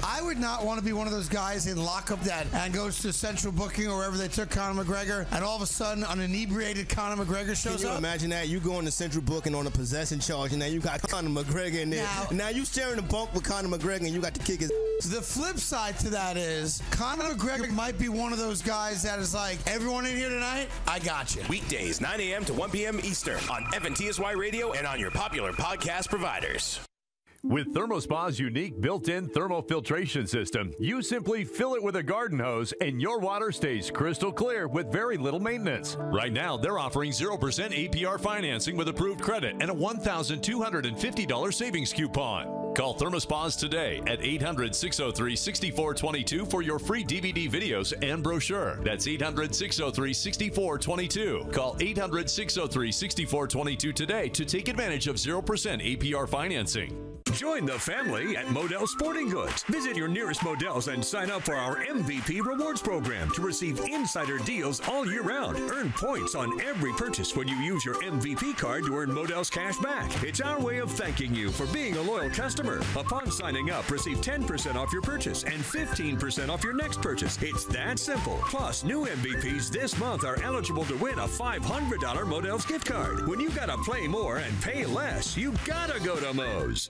I would not want to be one of those guys in lockup that and goes to Central Booking or wherever they took Conor McGregor, and all of a sudden an inebriated Conor McGregor shows up. Can you imagine that? You going to Central Booking on a possession charge, and now you got Conor McGregor in there. Now you sharing a bunk with Conor McGregor, and you got to kick his. The flip side to that is Conor McGregor might be one of those guys that is like, everyone in here tonight, I got you. Weekdays, 9 a.m. to 1 p.m. Eastern on FNTSY Radio and on your popular podcast providers. With ThermoSpa's unique built-in thermofiltration system, you simply fill it with a garden hose and your water stays crystal clear with very little maintenance. Right now, they're offering 0% APR financing with approved credit and a $1,250 savings coupon. Call ThermoSpas today at 800-603-6422 for your free DVD videos and brochure. That's 800-603-6422. Call 800-603-6422 today to take advantage of 0% APR financing. Join the family at Modell Sporting Goods. Visit your nearest Modell's and sign up for our MVP Rewards program to receive insider deals all year round. Earn points on every purchase when you use your MVP card to earn Modell's cash back. It's our way of thanking you for being a loyal customer. Upon signing up, receive 10% off your purchase and 15% off your next purchase. It's that simple. Plus, new MVPs this month are eligible to win a $500 Modell's gift card. When you gotta play more and pay less, you gotta go to Moe's.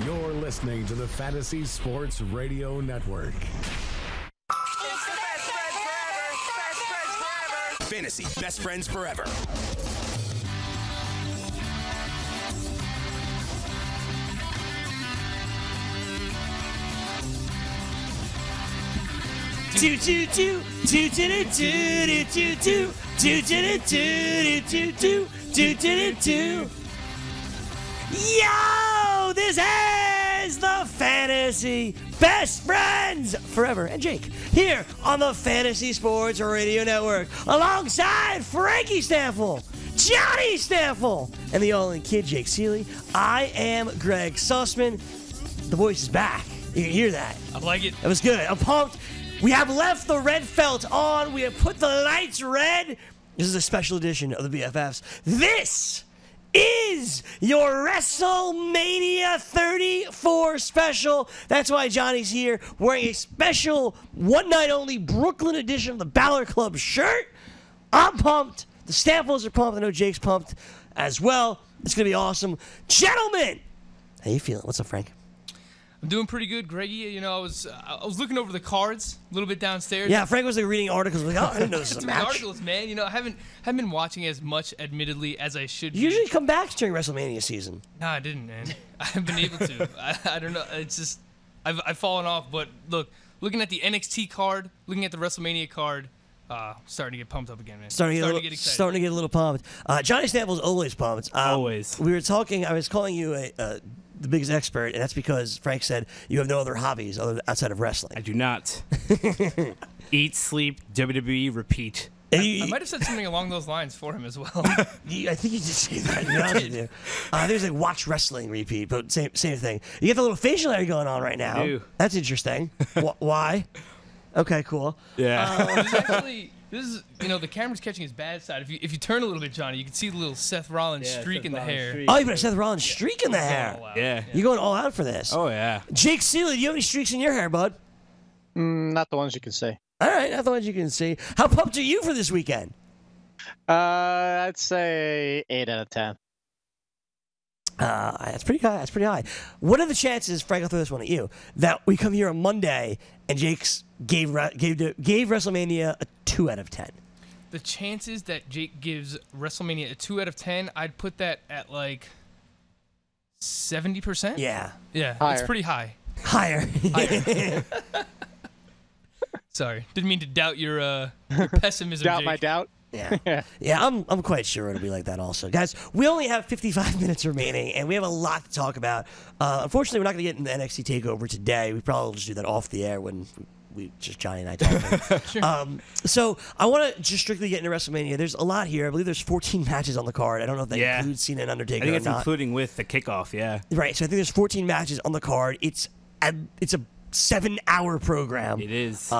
You're listening to the Fantasy Sports Radio Network. Fantasy Best Friends Forever. Yo, this is the Fantasy Best Friends Forever and Jake here on the Fantasy Sports Radio Network alongside Frankie Stampfl, Johnny Stampfl, and the all-in kid Jake Seeley. I am Gregg Sussman. The voice is back. You can hear that. I like it. It was good. I'm pumped. We have left the red felt on. We have put the lights red. This is a special edition of the BFFs. This is your WrestleMania 34 special. That's why Johnny's here wearing a special one-night-only Brooklyn edition of the Balor Club shirt. I'm pumped. The Stampfls are pumped. I know Jake's pumped as well. It's going to be awesome. Gentlemen, how you feeling? What's up, Frank? I'm doing pretty good, Greggy. You know, I was looking over the cards a little bit downstairs. Yeah, Frank was like reading articles. Like, oh, I didn't know this was a match. Articles, man. You know, I haven't been watching as much, admittedly, as I should. You usually come back during WrestleMania season. No, I didn't, man. I haven't been able to. I don't know. It's just I've fallen off. But look, looking at the NXT card, looking at the WrestleMania card, starting to get pumped up again, man. Starting to get excited. Starting to get a little pumped. Johnny Stampfl's always pumped. Always. We were talking. I was calling you the biggest expert, and that's because Frank said you have no other hobbies outside of wrestling. I do not. Eat, sleep, WWE, repeat. I might have said something along those lines for him as well. I think you just say that. There's like watch wrestling repeat, but same thing. You get the little facial hair going on right now. That's interesting. Why? Okay, cool. Yeah. This is, you know, the camera's catching his bad side. If you turn a little bit, Johnny, you can see the little Seth Rollins streak in the hair. Oh, you got a Seth Rollins streak in the hair. Yeah. You're going all out for this. Oh, yeah. Jake Seeley, do you have any streaks in your hair, bud? Not the ones you can see. All right, not the ones you can see. How pumped are you for this weekend? I'd say 8 out of 10. That's pretty high. That's pretty high. What are the chances, Frank, I'll throw this one at you, that we come here on Monday and Jake's gave WrestleMania a 2 out of 10? The chances that Jake gives WrestleMania a 2 out of 10, I'd put that at like 70%. Yeah. Yeah, higher. It's pretty high. Higher. Sorry, didn't mean to doubt your pessimism. Doubt Jake. my doubt. Yeah. Yeah, I'm quite sure it'll be like that also. Guys, we only have 55 minutes remaining, and we have a lot to talk about. Unfortunately, we're not going to get into the NXT TakeOver today. We probably will just do that off the air when we just Johnny and I talk. Sure. So I want to just strictly get into WrestleMania. There's a lot here. I believe there's 14 matches on the card. I don't know if that includes Cena and Undertaker I think it's or not. including with the kickoff, yeah. Right, so I think there's 14 matches on the card. It's a 7-hour program. It is.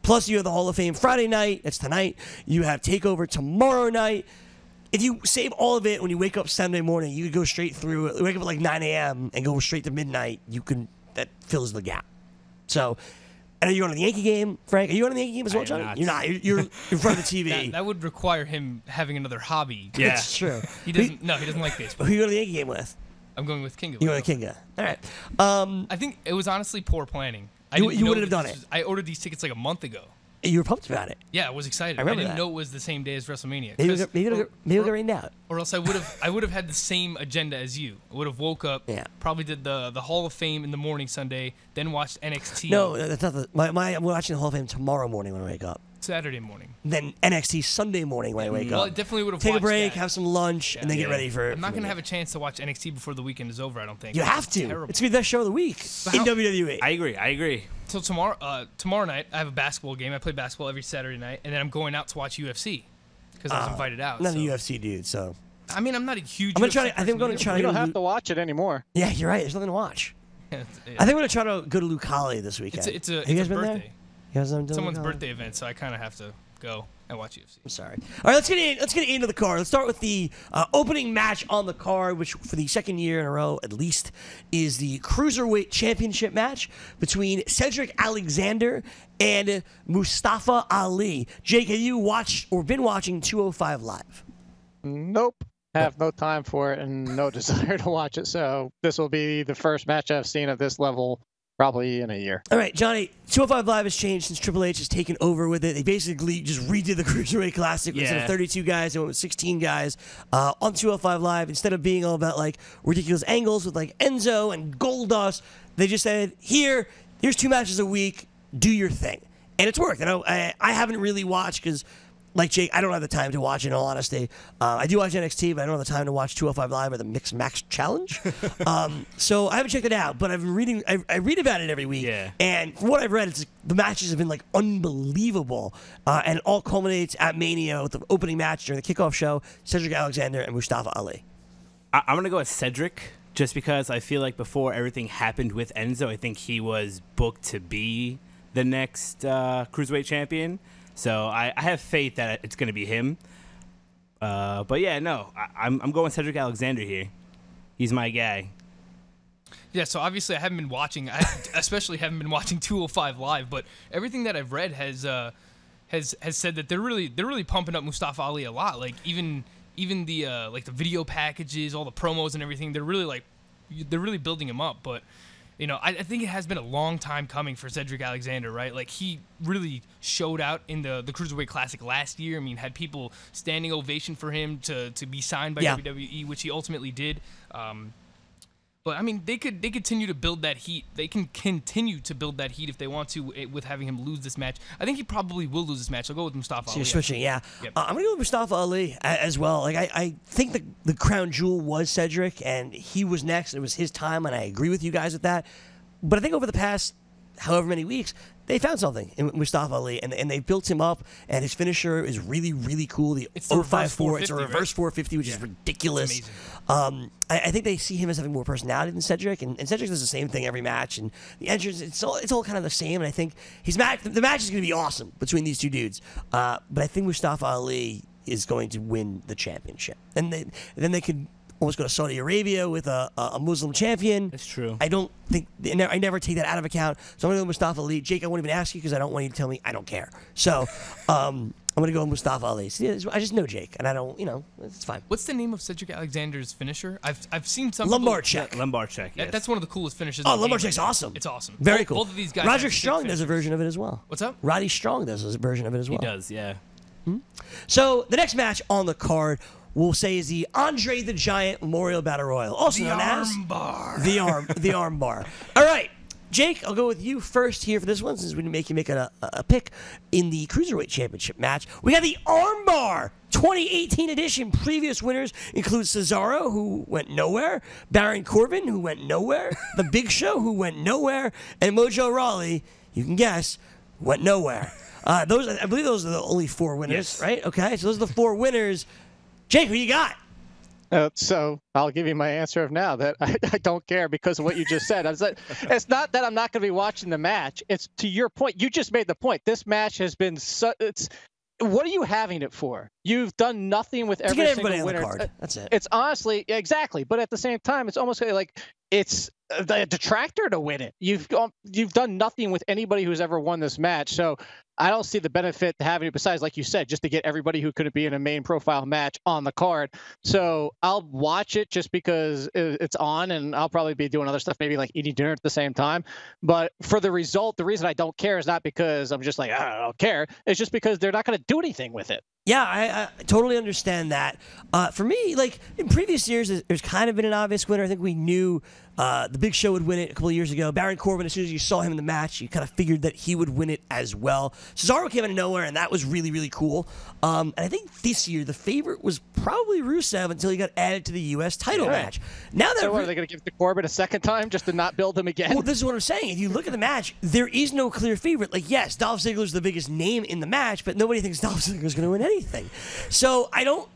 Plus, you have the Hall of Fame Friday night. That's tonight. You have TakeOver tomorrow night. if you save all of it when you wake up Sunday morning, you could go straight through it. Wake up at like 9 a.m. and go straight to midnight. That fills the gap. So, and are you going to the Yankee game, Frank? Are you going to the Yankee game as well, Johnny? You're not. You're in front of the TV. That would require him having another hobby. Yeah, that's true. He doesn't like baseball. Who are you going to the Yankee game with? I'm going with Kinga. You're going to Kinga. All right. I think it was honestly poor planning. You wouldn't have done it. I ordered these tickets like a month ago. You were pumped about it. Yeah, I was excited. I didn't know it was the same day as WrestleMania. Maybe it'll get rained out. Or else I would have had the same agenda as you. I would have woke up, probably did the Hall of Fame in the morning Sunday, then watched NXT. No, that's not I'm watching the Hall of Fame tomorrow morning when I wake up. Saturday morning. Then NXT Sunday morning when I wake up. Well, I definitely would have take a break, have some lunch, and then get ready for. I'm not going to have a chance to watch NXT before the weekend is over. I don't think. You have to. Terrible. It's gonna be the best show of the week in WWE. I agree. So tomorrow night I have a basketball game. I play basketball every Saturday night, and then I'm going out to watch UFC because I was invited out. I'm not a UFC dude, so. I mean, I'm not a huge. I'm gonna try. I think I'm going to try. You don't have to watch it anymore. Yeah, you're right. There's nothing to watch. I think I'm going to try to go to Lucali this weekend. It's a birthday. You guys someone's birthday event, so I kind of have to go and watch UFC. I'm sorry. All right, let's get into the card. Let's start with the opening match on the card, which for the second year in a row at least is the Cruiserweight Championship match between Cedric Alexander and Mustafa Ali. Jake, have you watched or been watching 205 Live? Nope. Have no time for it and no desire to watch it. So this will be the first match I've seen at this level probably in a year. All right, Johnny, 205 Live has changed since Triple H has taken over with it. They basically just redid the Cruiserweight Classic. Instead of 32 guys, they went with 16 guys on 205 Live. Instead of being all about like ridiculous angles with like Enzo and Goldust, they just said, here's 2 matches a week, do your thing. And it's worked. I haven't really watched because, like Jake, I don't have the time to watch it, in all honesty. I do watch NXT, but I don't have the time to watch 205 Live or the Mixed Match Challenge. So I haven't checked it out, but I've been reading. I read about it every week. Yeah. And from what I've read, the matches have been like unbelievable. And it all culminates at Mania with the opening match during the kickoff show, Cedric Alexander and Mustafa Ali. I'm going to go with Cedric just because I feel like before everything happened with Enzo, I think he was booked to be the next Cruiserweight champion. So I have faith that it's going to be him. But yeah, no, I'm going Cedric Alexander here. He's my guy. Yeah, so obviously I haven't been watching. I especially haven't been watching 205 Live. But everything that I've read has said that they're really pumping up Mustafa Ali a lot. Like even the like the video packages, all the promos and everything. They're really building him up. But you know, I think it has been a long time coming for Cedric Alexander, right? Like, he really showed out in the Cruiserweight Classic last year. I mean, had people standing ovation for him to be signed by WWE, which he ultimately did. But, I mean, they continue to build that heat. They can continue to build that heat if they want to with having him lose this match. I think he probably will lose this match. I'll go with Mustafa Ali. You're switching, yeah. Yep. I'm going to go with Mustafa Ali as well. Like I think the crown jewel was Cedric, and he was next. It was his time, and I agree with you guys with that. But I think over the past however many weeks, they found something in Mustafa Ali, and they built him up, and his finisher is really, really cool. It's 054. It's a reverse 450, which is ridiculous. It's amazing. I think they see him as having more personality than Cedric, and Cedric does the same thing every match, and the entrance, it's all kind of the same, and I think the match is going to be awesome between these two dudes. But I think Mustafa Ali is going to win the championship. And then they could almost go to Saudi Arabia with a Muslim champion. That's true. I don't think I never take that out of account. So I'm going to go with Mustafa Ali. Jake, I won't even ask you because I don't want you to tell me I don't care. So I'm going to go with Mustafa Ali. See, I just know Jake, and I don't, it's fine. What's the name of Cedric Alexander's finisher? I've seen some lumbar check. Lumbar check. Yes. That's one of the coolest finishes. Oh, lumbar check's awesome. It's awesome. Very cool. Both of these guys. Roderick Strong does a version of it as well. What's up? Roddy Strong does a version of it as well. He does, yeah. So the next match on the card, we'll say, is the Andre the Giant Memorial Battle Royal, also known as the arm bar. All right, Jake, I'll go with you first here for this one, since we didn't make you make a pick in the Cruiserweight Championship match. We got the arm bar 2018 edition. Previous winners include Cesaro, who went nowhere, Baron Corbin, who went nowhere, The Big Show, who went nowhere, and Mojo Rawley, you can guess, went nowhere. I believe those are the only 4 winners, yes. Right? Okay, so those are the 4 winners. Jake, who you got? So I'll give you my answer of now that I don't care because of what you just said. It's not that I'm not going to be watching the match. It's to your point. You just made the point. This match has been what are you having it for? You've done nothing with every single winner. To get everybody on the card. That's it. It's honestly, exactly. But at the same time, it's almost like it's the detractor to win it. You've done nothing with anybody who's ever won this match. So I don't see the benefit to having it besides, like you said, just to get everybody who couldn't be in a main profile match on the card. So I'll watch it just because it's on, and I'll probably be doing other stuff, maybe like eating dinner at the same time. But for the result, the reason I don't care is not because I'm just like, I don't care. It's just because they're not going to do anything with it. Yeah, I totally understand that. For me, like in previous years, there's kind of been an obvious winner. I think we knew the Big Show would win it a couple of years ago. Baron Corbin, as soon as you saw him in the match, you kind of figured that he would win it as well. Cesaro came out of nowhere, and that was really, really cool. And I think this year, the favorite was probably Rusev until he got added to the U.S. title match. Now that so what, are they going to give it to Corbin a second time just to not build him again? Well, this is what I'm saying. If you look at the match, there is no clear favorite. Like, yes, Dolph Ziggler's the biggest name in the match, but nobody thinks Dolph Ziggler's going to win anything. So I don't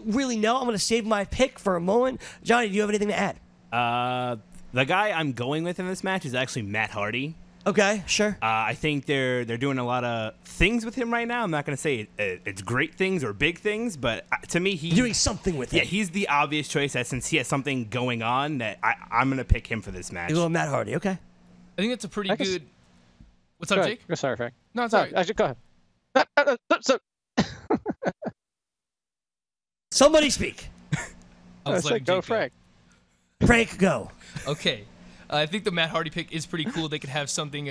really know. I'm going to save my pick for a moment. Johnny, do you have anything to add? The guy I'm going with in this match is actually Matt Hardy. Okay, sure. I think they're doing a lot of things with him right now. I'm not going to say it's great things or big things, but to me, he's doing something with it. Yeah, he's the obvious choice. That since he has something going on, that I'm going to pick him for this match. You go with Matt Hardy, okay? I think that's a pretty good. What's up, Jake? Sorry, Frank. No, it's all right. Go ahead. Somebody speak. I was like, go, Frank. Frank, go. Okay. I think the Matt Hardy pick is pretty cool. They could have something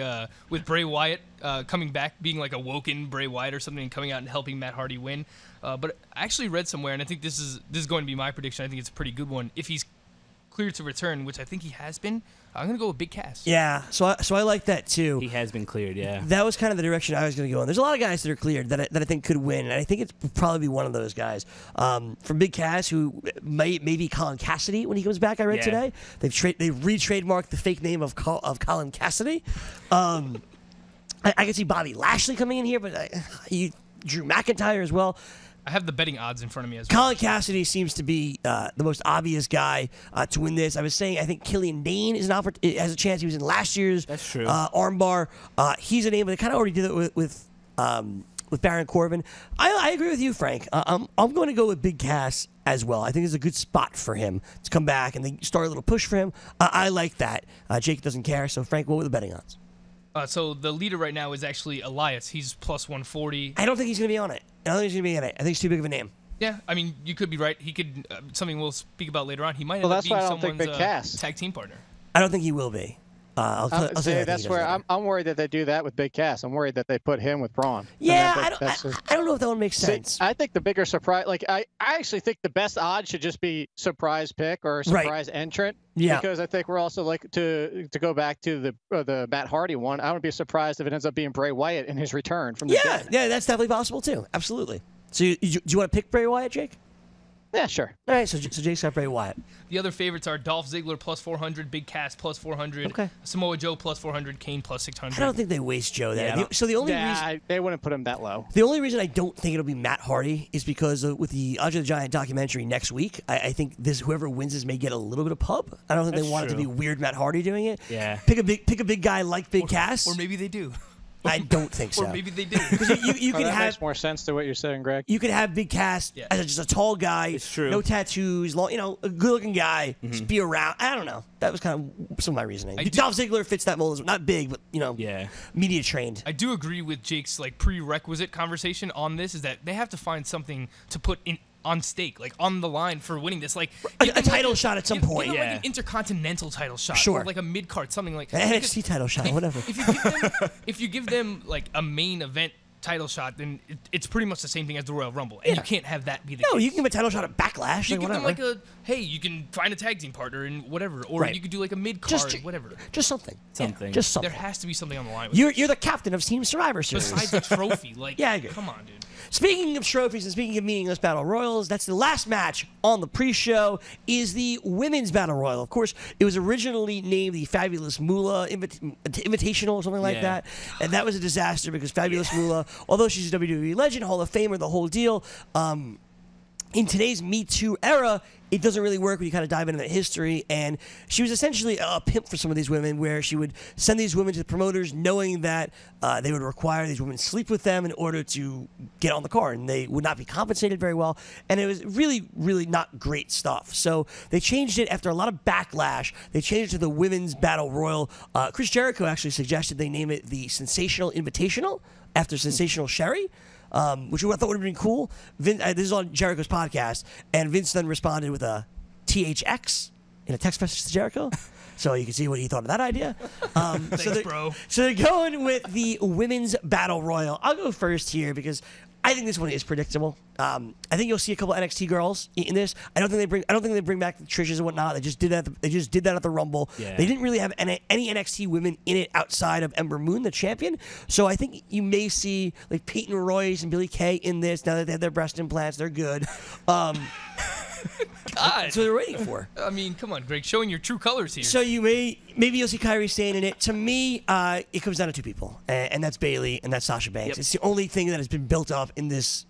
with Bray Wyatt coming back, being like a woken Bray Wyatt or something, and coming out and helping Matt Hardy win. But I actually read somewhere, and I think this is going to be my prediction. I think it's a pretty good one. If he's cleared to return, which I think he has been, I'm going to go with Big Cass. Yeah, so I like that too. He has been cleared, yeah. That was kind of the direction I was going to go in. There's a lot of guys that are cleared that I think could win, and I think it's probably be one of those guys. From Big Cass, who maybe Colin Cassidy when he comes back, I read today. They've re-trademarked the fake name of Colin Cassidy. I can see Bobby Lashley coming in here, but Drew McIntyre as well. I have the betting odds in front of me as well. Colin Cassidy seems to be the most obvious guy to win this. I was saying I think Killian Dane has a chance. He was in last year's armbar. He's a name, but they kind of already did it with Baron Corbin. I agree with you, Frank. I'm going to go with Big Cass as well. I think it's a good spot for him to come back and they start a little push for him. I like that. Jake doesn't care, so Frank, what were the betting odds? So the leader right now is actually Elias. He's plus 140. I don't think he's going to be on it. I don't think he's going to be in it. I think he's too big of a name. Yeah, I mean, you could be right. He could, something we'll speak about later on. He might end up being someone's tag team partner. I don't think he will be. I'll say that's where I'm worried that they do that with Big Cass. I'm worried that they put him with Braun. Yeah, I don't know if that one makes sense. I think the bigger surprise, like I actually think the best odds should just be surprise pick or surprise entrant. Yeah. Because I think we're also like to go back to the Matt Hardy one. I wouldn't be surprised if it ends up being Bray Wyatt in his return from the dead. Yeah, that's definitely possible too. Absolutely. So do you want to pick Bray Wyatt, Jake? Yeah, sure. All right, so Jake's got Bray Wyatt. The other favorites are Dolph Ziggler plus 400, Big Cass plus 400, Samoa Joe plus 400, Kane plus 600. I don't think they waste Joe there. They wouldn't put him that low. The only reason I don't think it'll be Matt Hardy is because with the Andre the Giant documentary next week, I think whoever wins this may get a little bit of pub. I don't think they want it to be weird Matt Hardy doing it. Yeah. Pick a big guy like Big Cass. Or maybe they do. I don't think so. Or maybe they do. Because you can that have makes more sense to what you're saying, Greg. You could have Big Cass as just a tall guy, it's true. No tattoos, long, a good-looking guy, just be around. I don't know. That was kind of some of my reasoning. Dolph Ziggler fits that mold. Not big, but media trained. I do agree with Jake's prerequisite conversation on this is that they have to find something to put in on stake, like on the line for winning this, like a title shot at some point, like an intercontinental title shot, sure, or like a mid card, something like an NXT title shot, whatever. If you give them like a main event title shot, then it's pretty much the same thing as the Royal Rumble, and you can't have that be the case. No, you can give a title shot at Backlash. You give them you can find a tag team partner and whatever, or you could do like a mid card, whatever. Just something. Something. Just something. There has to be something on the line. With you're the captain of Team Survivor Series. Besides the trophy, I agree. Come on, dude. Speaking of trophies and speaking of meaningless battle royals, that's the last match on the pre-show is the women's battle royal. Of course, it was originally named the Fabulous Moolah Invitational or something like that, and that was a disaster because Fabulous Moolah, although she's a WWE legend, Hall of Famer, the whole deal, in today's Me Too era, it doesn't really work when you kind of dive into the history. And she was essentially a pimp for some of these women, where she would send these women to the promoters knowing that they would require these women to sleep with them in order to get on the card, and they would not be compensated very well. And it was really, really not great stuff. So they changed it after a lot of backlash. They changed it to the Women's Battle Royal. Chris Jericho actually suggested they name it the Sensational Invitational after Sensational Sherry. Which I thought would have been cool. This is on Jericho's podcast, and Vince then responded with a THX in a text message to Jericho. So you can see what he thought of that idea. Thanks, bro. So they're going with the Women's Battle Royal. I'll go first here because I think this one is predictable. I think you'll see a couple NXT girls in this. I don't think they bring back the Trishas and whatnot. They just did that. They just did that at the Rumble. Yeah. They didn't really have any NXT women in it outside of Ember Moon, the champion. So I think you may see like Peyton Royce and Billie Kay in this. Now that they have their breast implants, they're good. God. That's what they're waiting for. I mean, come on, Greg, showing your true colors here. So maybe you'll see Kairi Sane in it. To me, it comes down to two people, and that's Bayley and that's Sasha Banks. Yep. It's the only thing that has been built up in this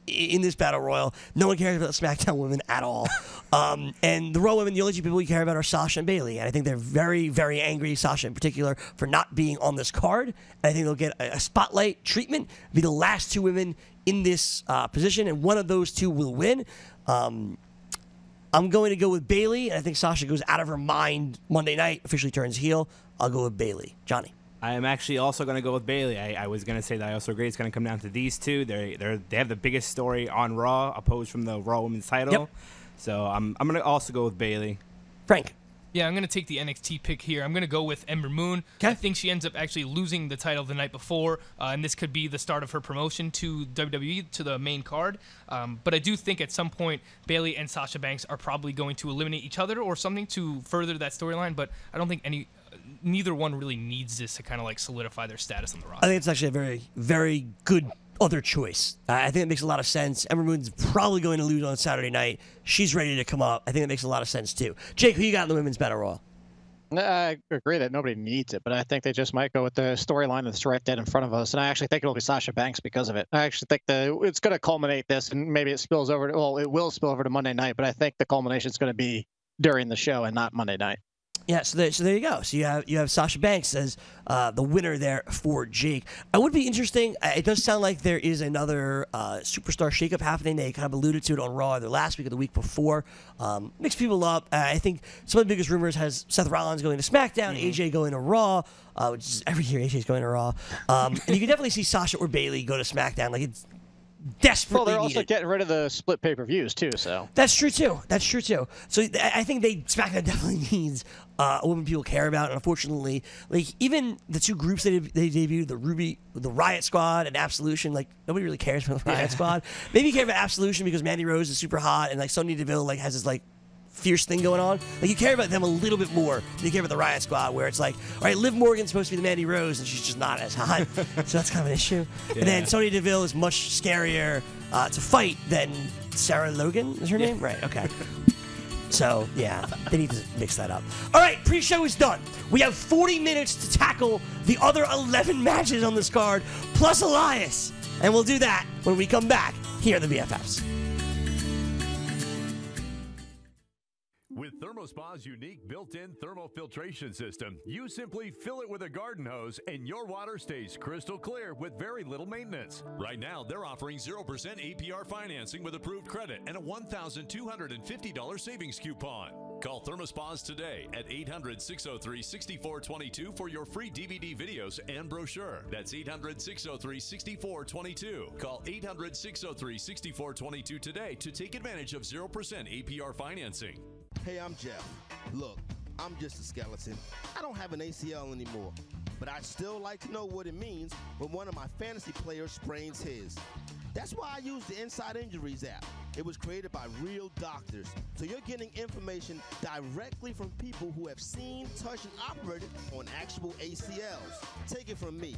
battle royal. No one cares about the SmackDown women at all. And the Raw women, the only two people you care about are Sasha and Bayley. And I think they're very, very angry, Sasha in particular, for not being on this card. And I think they'll get a spotlight treatment, be the last two women in this position, and one of those two will win. I'm going to go with Bayley, and I think Sasha goes out of her mind Monday night, officially turns heel. I'll go with Bayley. Johnny. I am actually also going to go with Bayley. I was going to say that I also agree it's going to come down to these two. They have the biggest story on Raw, opposed from the Raw Women's title. Yep. So I'm going to also go with Bayley. Frank. Yeah, I'm going to take the NXT pick here. I'm going to go with Ember Moon. Okay. I think she ends up actually losing the title the night before, and this could be the start of her promotion to WWE, to the main card. But I do think at some point, Bayley and Sasha Banks are probably going to eliminate each other or something to further that storyline, but I don't think neither one really needs this to kind of like solidify their status on the roster. I think it's actually a very, very good other choice. I think it makes a lot of sense. Ember Moon's probably going to lose on Saturday night. She's ready to come up. I think it makes a lot of sense too. Jake, who you got in the Women's Battle Royal? I agree that nobody needs it, but I think they just might go with the storyline that's right dead in front of us. And I actually think it'll be Sasha Banks because of it. I actually think it's going to culminate this, and maybe it spills over. It will spill over to Monday night, but I think the culmination is going to be during the show and not Monday night. Yeah, so there you go. So you have Sasha Banks as the winner there for Jake. It would be interesting. It does sound like there is another superstar shakeup happening. They kind of alluded to it on Raw either last week or the week before. Mix people up. I think some of the biggest rumors has Seth Rollins going to SmackDown, AJ going to Raw, which is every year AJ's going to Raw. And you can definitely see Sasha or Bayley go to SmackDown. Like it's desperately Well, they're also needed. getting rid of the split pay-per-views too, so. That's true too. So I think SmackDown definitely needs a woman people care about, and unfortunately, like even the two groups they debuted, the Riot Squad and Absolution, like nobody really cares about the Riot Squad. Maybe you care about Absolution because Mandy Rose is super hot and like Sonya Deville like has this like fierce thing going on. Like you care about them a little bit more than you care about the Riot Squad, where it's like, all right, Liv Morgan's supposed to be the Mandy Rose and she's just not as hot. So that's kind of an issue. Yeah. And then Sonya Deville is much scarier to fight than Sarah Logan is her name? Right, okay. So, yeah, they need to mix that up. All right, pre-show is done. We have 40 minutes to tackle the other 11 matches on this card, plus Elias. And we'll do that when we come back here at the BFFs. With ThermoSpa's unique built-in thermal filtration system, you simply fill it with a garden hose and your water stays crystal clear with very little maintenance. Right now, they're offering 0% APR financing with approved credit and a $1,250 savings coupon. Call ThermoSpas today at 800-603-6422 for your free DVD videos and brochure. That's 800-603-6422. Call 800-603-6422 today to take advantage of 0% APR financing. Hey, I'm Jeff. Look, I'm just a skeleton. I don't have an ACL anymore, but I'd still like to know what it means when one of my fantasy players sprains his. That's why I use the Inside Injuries app. It was created by real doctors, so you're getting information directly from people who have seen, touched, and operated on actual ACLs. Take it from me,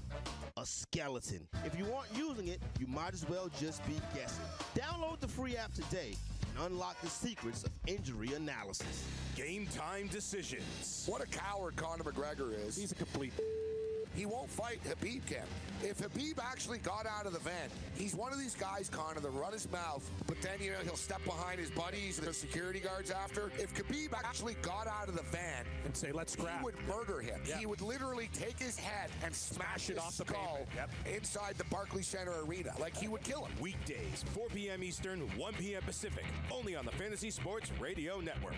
a skeleton. If you aren't using it, you might as well just be guessing. Download the free app today and unlock the secrets of injury analysis. Game time decisions. What a coward Conor McGregor is. He's a complete he won't fight Khabib, Cam. If Khabib actually got out of the van, he's one of these guys, Connor, that run his mouth, but then, you know, he'll step behind his buddies and the security guards after. If Khabib actually got out of the van and say, let's scrap, he would murder him. Yep. He would literally take his head and smash it off the skull inside the Barclays Center Arena. Like, he would kill him. Weekdays, 4 p.m. Eastern, 1 p.m. Pacific, only on the Fantasy Sports Radio Network.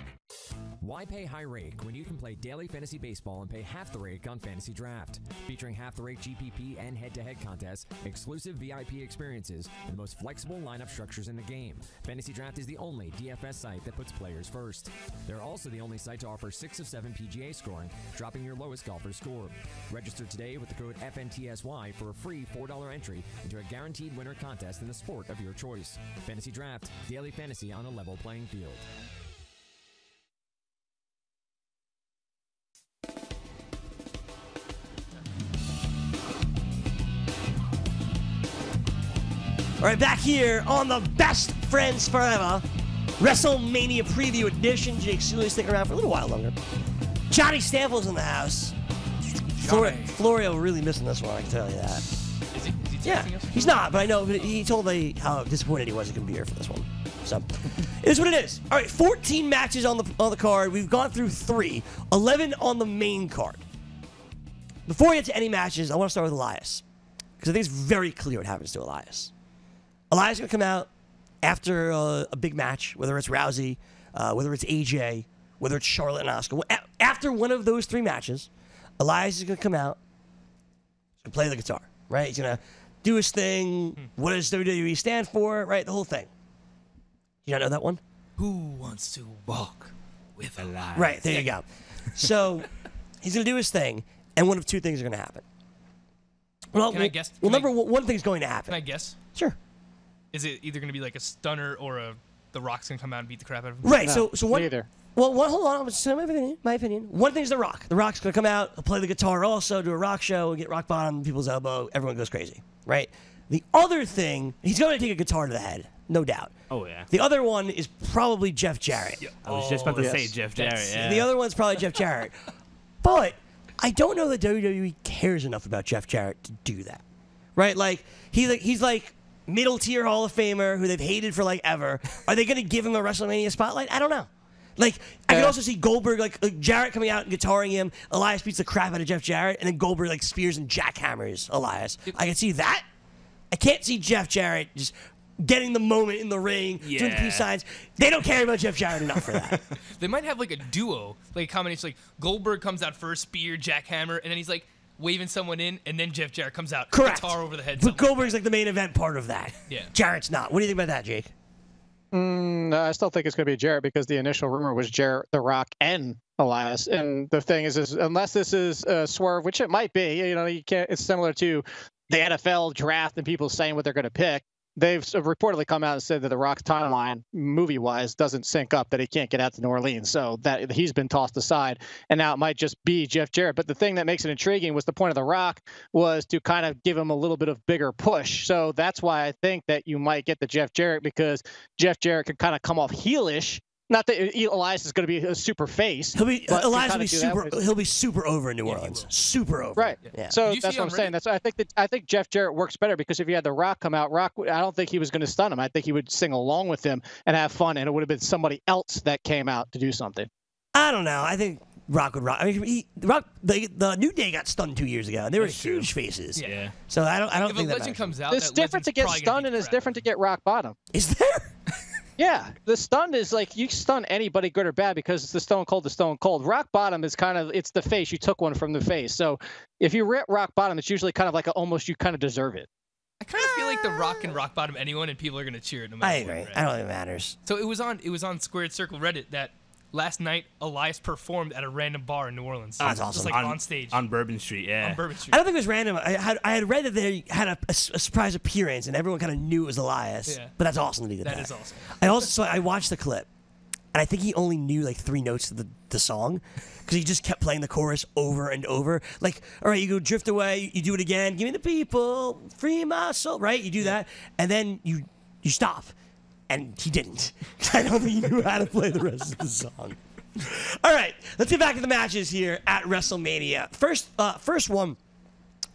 Why pay high rake when you can play daily fantasy baseball and pay half the rake on Fantasy Draft? Featuring half the rake GPP and head-to-head contests, exclusive VIP experiences, and the most flexible lineup structures in the game. Fantasy Draft is the only DFS site that puts players first. They're also the only site to offer 6 of 7 PGA scoring, dropping your lowest golfer's score. Register today with the code FNTSY for a free $4 entry into a guaranteed winner contest in the sport of your choice. Fantasy Draft, daily fantasy on a level playing field. All right, back here on the Best Friends Forever WrestleMania Preview Edition. Jake Sully sticking around for a little while longer. Johnny Stampfl's in the house. Florio really missing this one, I can tell you that. Is he texting us? He's not, but I know he told me how disappointed he was he couldn't be here for this one. So, it is what it is. All right, 14 matches on the card. We've gone through 3, 11 on the main card. Before we get to any matches, I want to start with Elias, because I think it's very clear what happens to Elias. Elias is going to come out after a big match, whether it's Rousey, whether it's AJ, whether it's Charlotte and Asuka. After one of those 3 matches, Elias is going to come out and play the guitar, right? He's going to do his thing. What does WWE stand for, right? The whole thing. You don't know that one? Who wants to walk with Elias? Right, there you go. So he's going to do his thing, and one of 2 things are going to happen. Well, Can I guess? Well, one thing's going to happen. Can I guess? Sure. Is it either going to be like a stunner or The Rock's going to come out and beat the crap out of him? Right, so one... Neither. Well, hold on. I'm just saying my opinion. One thing's The Rock. The Rock's going to come out, he'll play the guitar also, do a rock show, get rock bottom, people's elbow, everyone goes crazy, right? The other thing, he's going to take a guitar to the head, no doubt. Oh, yeah. The other one is probably Jeff Jarrett. Yeah. I was just about to say Jeff Jarrett, yeah. The other one's probably Jeff Jarrett. But I don't know that WWE cares enough about Jeff Jarrett to do that, right? Like, he's like middle-tier Hall of Famer who they've hated for, like, ever. Are they going to give him a WrestleMania spotlight? I don't know. Like, I could also see Goldberg, like Jarrett coming out and guitaring him. Elias beats the crap out of Jeff Jarrett, and then Goldberg, like, spears and jackhammers Elias. I can see that. I can't see Jeff Jarrett just getting the moment in the ring, doing the peace signs. They don't care about Jeff Jarrett enough for that. They might have, like, a duo, like a combination. Like, Goldberg comes out first, spear, jackhammer, and then he's, like, waving someone in, and then Jeff Jarrett comes out. Correct. Guitar over the head. But Goldberg's like the main event part of that. Yeah. Jarrett's not. What do you think about that, Jake? No, I still think it's going to be Jarrett because the initial rumor was Jarrett, The Rock, and Elias. And the thing is unless this is a swerve, which it might be, you know, you can't. It's similar to the NFL draft and people saying what they're going to pick. They've reportedly come out and said that The Rock's timeline, movie-wise, doesn't sync up, that he can't get out to New Orleans. So that he's been tossed aside, and now it might just be Jeff Jarrett. But the thing that makes it intriguing was the point of The Rock was to kind of give him a little bit of bigger push. So that's why I think that you might get the Jeff Jarrett, because Jeff Jarrett could kind of come off heelish. Not that Elias is going to be a super face. Elias will be super. He'll be super over in New Orleans. Super over. Right. Yeah. So that's what I'm saying. I think Jeff Jarrett works better because if you had The Rock come out, I don't think he was going to stun him. I think he would sing along with him and have fun, and it would have been somebody else that came out to do something. I don't know. I think Rock would rock. I mean, the New Day got stunned 2 years ago, and they were huge faces. Yeah. So I don't if think a legend comes out, it's different to get stunned and it's different to get rock bottom. Is there? Yeah, the stun is like you stun anybody, good or bad, because it's the Stone Cold to Stone Cold. Rock bottom is kind of, it's the face. You took one from the face. So if you rip rock bottom, it's usually kind of like almost you kind of deserve it. I kind of feel like The Rock can rock bottom anyone, and people are going to cheer it no matter I agree. what. Right? I don't think it matters. So it was on Squared Circle Reddit that last night Elias performed at a random bar in New Orleans. Oh, that's awesome. Just like on stage. On Bourbon Street, yeah. On Bourbon Street. I don't think it was random. I had read that they had a surprise appearance, and everyone kind of knew it was Elias. Yeah. But that's awesome that he did that. That is awesome. I watched the clip, and I think he only knew like 3 notes of the song, because he just kept playing the chorus over and over. Like, all right, you go drift away, you do it again, give me the people, free my soul, right? You do that, and then you stop. And he didn't. I don't think he knew how to play the rest of the song. All right, let's get back to the matches here at WrestleMania. First one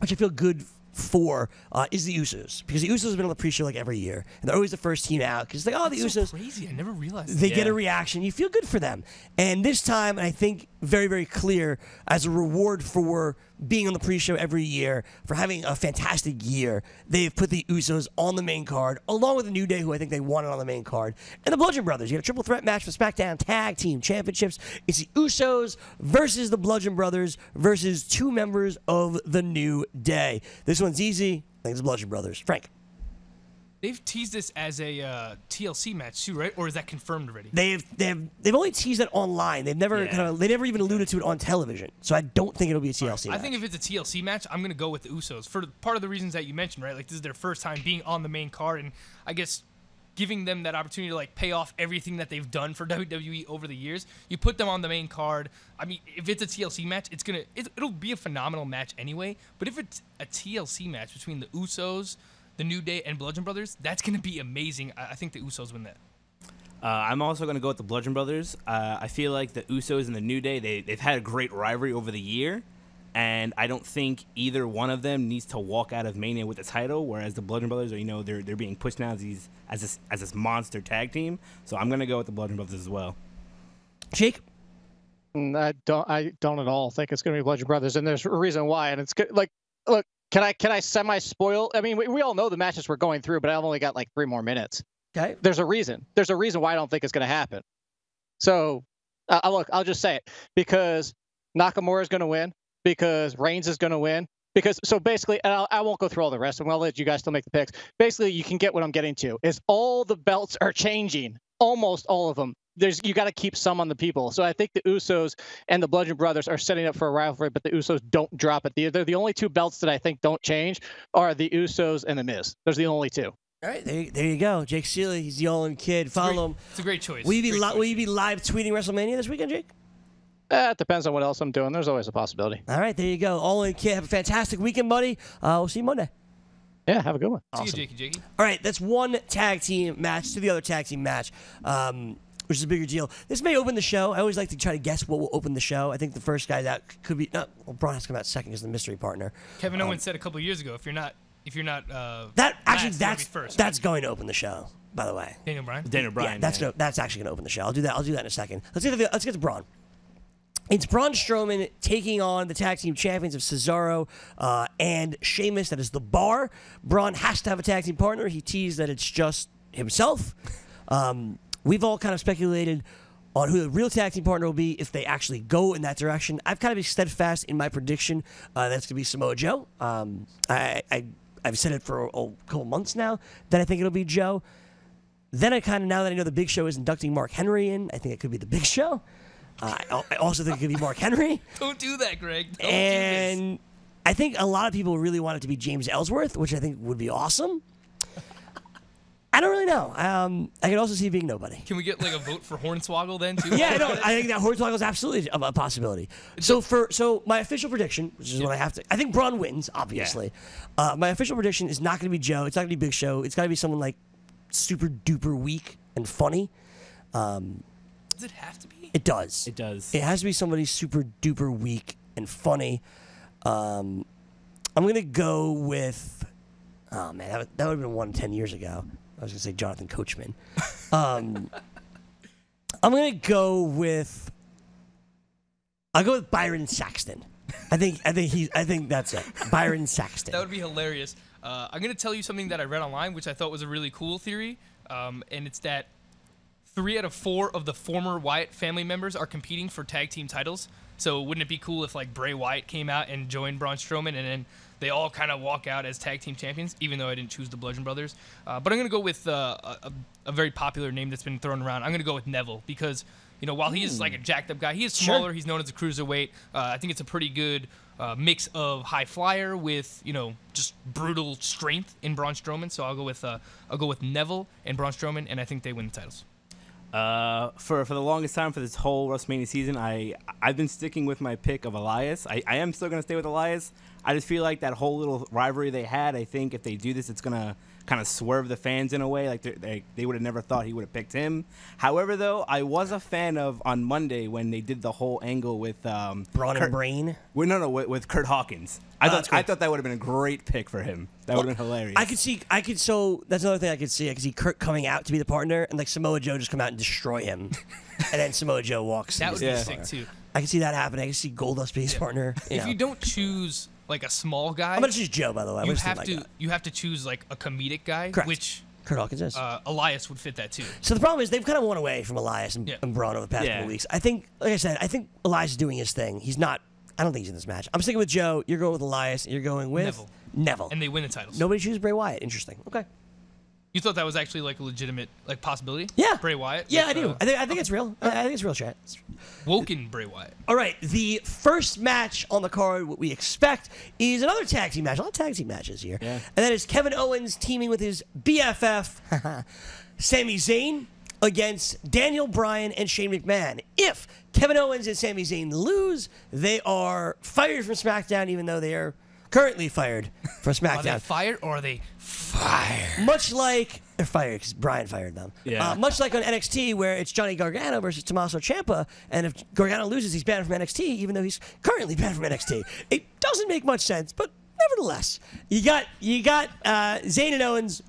which I feel good for, is the Usos, because the Usos have been on the pre-show like every year, and they're always the first team out, because it's like, the Usos. So crazy. I never realized they get a reaction. You feel good for them. And this time, I think very, very clear, as a reward for being on the pre-show every year, for having a fantastic year, they've put the Usos on the main card, along with the New Day, who I think they wanted on the main card, and the Bludgeon Brothers. You got a triple threat match for SmackDown Tag Team Championships. It's the Usos versus the Bludgeon Brothers versus 2 members of the New Day. This one's easy. I think it's the Bludgeon Brothers. Frank. They've teased this as a TLC match too, right? Or is that confirmed already? They've only teased it online. They've never they never even alluded to it on television. So I don't think it'll be a TLC match. I think if it's a TLC match, I'm gonna go with the Usos for part of the reasons that you mentioned, right? Like this is their first time being on the main card, and I guess giving them that opportunity to like pay off everything that they've done for WWE over the years. You put them on the main card. I mean, if it's a TLC match, it'll be a phenomenal match anyway. But if it's a TLC match between the Usos, the New Day, and Bludgeon Brothers, that's going to be amazing. I think the Usos win that. I'm also going to go with the Bludgeon Brothers. I feel like the Usos and the New Day, they've had a great rivalry over the year, and I don't think either one of them needs to walk out of Mania with the title, whereas the Bludgeon Brothers are, they're being pushed now as this monster tag team. So I'm going to go with the Bludgeon Brothers as well. Jake? I don't at all think it's going to be Bludgeon Brothers, and there's a reason why. And it's good. Like, look, can I semi-spoil? I mean, we all know the matches we're going through, but I've only got like 3 more minutes. Okay. There's a reason. There's a reason why I don't think it's going to happen. So, look, I'll just say it. Because Nakamura is going to win. Because Reigns is going to win. So basically, and I won't go through all the rest of them. I'll let you guys still make the picks. Basically, you can get what I'm getting to. Is all the belts are changing. Almost all of them. You got to keep some on the people. So I think the Usos and the Bludgeon Brothers are setting up for a rivalry, but the Usos don't drop it. They're the only 2 belts that I think don't change are the Usos and the Miz. Those are the only 2. All right, there you go. Jake Seeley, he's the all-in kid. Follow him. It's a great choice. Will you be live tweeting WrestleMania this weekend, Jake? It depends on what else I'm doing. There's always a possibility. All right, there you go. All-in kid. Have a fantastic weekend, buddy. We'll see you Monday. Yeah, have a good one. Awesome. See you, Jakey. All right, that's one tag team match to the other tag team match, which is a bigger deal. This may open the show. I always like to try to guess what will open the show. I think the first guy that could be Braun has to come out second as the mystery partner. Kevin Owens said a couple of years ago, if you're not that's going to open the show. By the way, Daniel Bryan. Yeah, that's actually going to open the show. I'll do that in a second. Let's get to Braun. It's Braun Strowman taking on the tag team champions of Cesaro and Sheamus. That is the Bar. Braun has to have a tag team partner. He teased that it's just himself. We've all kind of speculated on who the real tag team partner will be if they actually go in that direction. I've kind of been steadfast in my prediction. That's going to be Samoa Joe. I've said it for a couple months now that I think it'll be Joe. Then now that I know the Big Show is inducting Mark Henry in, I think it could be the Big Show. I also think it could be Mark Henry. Don't do that, Greg. And I think a lot of people really want it to be James Ellsworth, which I think would be awesome. I don't really know. I could also see it being nobody. Can we get like a vote for Hornswoggle then too? Yeah, no, I think that Hornswoggle is absolutely a possibility. So my official prediction, which is what I have to, I think Braun wins, obviously. Yeah. My official prediction is not going to be Joe. It's not going to be Big Show. It's got to be someone like super duper weak and funny. Does it have to be? It does. It does. It has to be somebody super duper weak and funny. I'm going to go with, oh man, that would have been one 10 years ago. I was going to say Jonathan Coachman. I'm going to go with, I'll go with Byron Saxton. I think that's it. Byron Saxton. That would be hilarious. I'm going to tell you something that I read online, which I thought was a really cool theory, and it's that 3 out of 4 of the former Wyatt family members are competing for tag team titles. So wouldn't it be cool if like Bray Wyatt came out and joined Braun Strowman, and then they all kind of walk out as tag team champions, even though I didn't choose the Bludgeon Brothers. But I'm going to go with a very popular name that's been thrown around. I'm going to go with Neville because, while he is like a jacked up guy, he is smaller. Sure. He's known as a cruiserweight. I think it's a pretty good mix of high flyer with, just brutal strength in Braun Strowman. So I'll go with Neville and Braun Strowman, and I think they win the titles. For the longest time for this whole WrestleMania season, I've been sticking with my pick of Elias. I am still going to stay with Elias. I just feel like that whole little rivalry they had, I think if they do this, it's going to kind of swerve the fans in a way. Like they would have never thought he would have picked him. However, though, I was a fan of on Monday when they did the whole angle with Braun and Brain. With Kurt Hawkins. I thought that would have been a great pick for him. That would have been hilarious. So that's another thing I could see. I could see Kurt coming out to be the partner, and like Samoa Joe just come out and destroy him, and then Samoa Joe walks. That would be sick too. I can see that happening. I can see Goldust be his partner. If you don't choose like a small guy, I'm gonna choose Joe. By the way, you have to choose like a comedic guy, Correct. which Kurt Hawkins is. Elias would fit that too. So the problem is they've kind of won away from Elias and Braun over the past couple weeks. I think, like I said, Elias is doing his thing. He's not. I don't think he's in this match. I'm sticking with Joe. You're going with Elias. You're going with Neville. And they win the titles. Nobody chooses Bray Wyatt. Interesting. Okay. You thought that was actually like a legitimate like possibility? Yeah. Bray Wyatt? Yeah, I do. I think it's real. I think it's real, chat. Woken Bray Wyatt. All right. The first match on the card, what we expect, is another tag team match. A lot of tag team matches here. Yeah. And that is Kevin Owens teaming with his BFF, Sami Zayn, against Daniel Bryan and Shane McMahon. If Kevin Owens and Sami Zayn lose, they are fired from SmackDown, even though they are currently fired from SmackDown. Are they fired or are they fired? Much like they're fired because Bryan fired them. Yeah. Much like on NXT, where it's Johnny Gargano versus Tommaso Ciampa, and if Gargano loses, he's banned from NXT, even though he's currently banned from NXT. It doesn't make much sense, but nevertheless, you got Zayn and Owens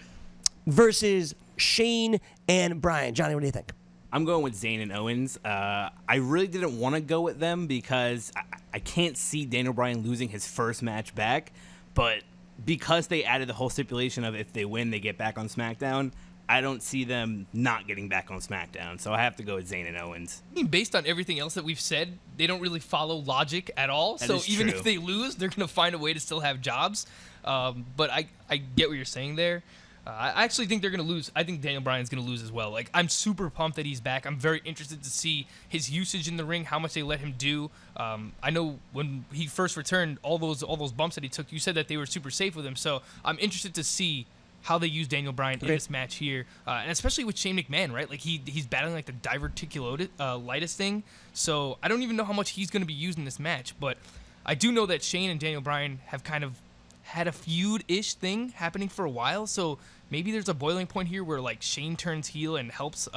versus Shane and Bryan. Johnny, what do you think? I'm going with Zayn and Owens. I really didn't want to go with them because I can't see Daniel Bryan losing his first match back. But because they added the whole stipulation of if they win, they get back on SmackDown, I don't see them not getting back on SmackDown. So I have to go with Zayn and Owens. I mean, based on everything else that we've said, they don't really follow logic at all. That so is even true. if they lose, they're going to find a way to still have jobs. But I get what you're saying there. I actually think they're going to lose. I think Daniel Bryan's going to lose as well. Like, I'm super pumped that he's back. I'm very interested to see his usage in the ring, how much they let him do. I know when he first returned, all those bumps that he took, you said that they were super safe with him. So I'm interested to see how they use Daniel Bryan in this match here, and especially with Shane McMahon, right? Like he's battling like the diverticulitis thing. So I don't even know how much he's going to be used in this match, but I do know that Shane and Daniel Bryan have kind of had a feud-ish thing happening for a while, so maybe there's a boiling point here where like Shane turns heel and helps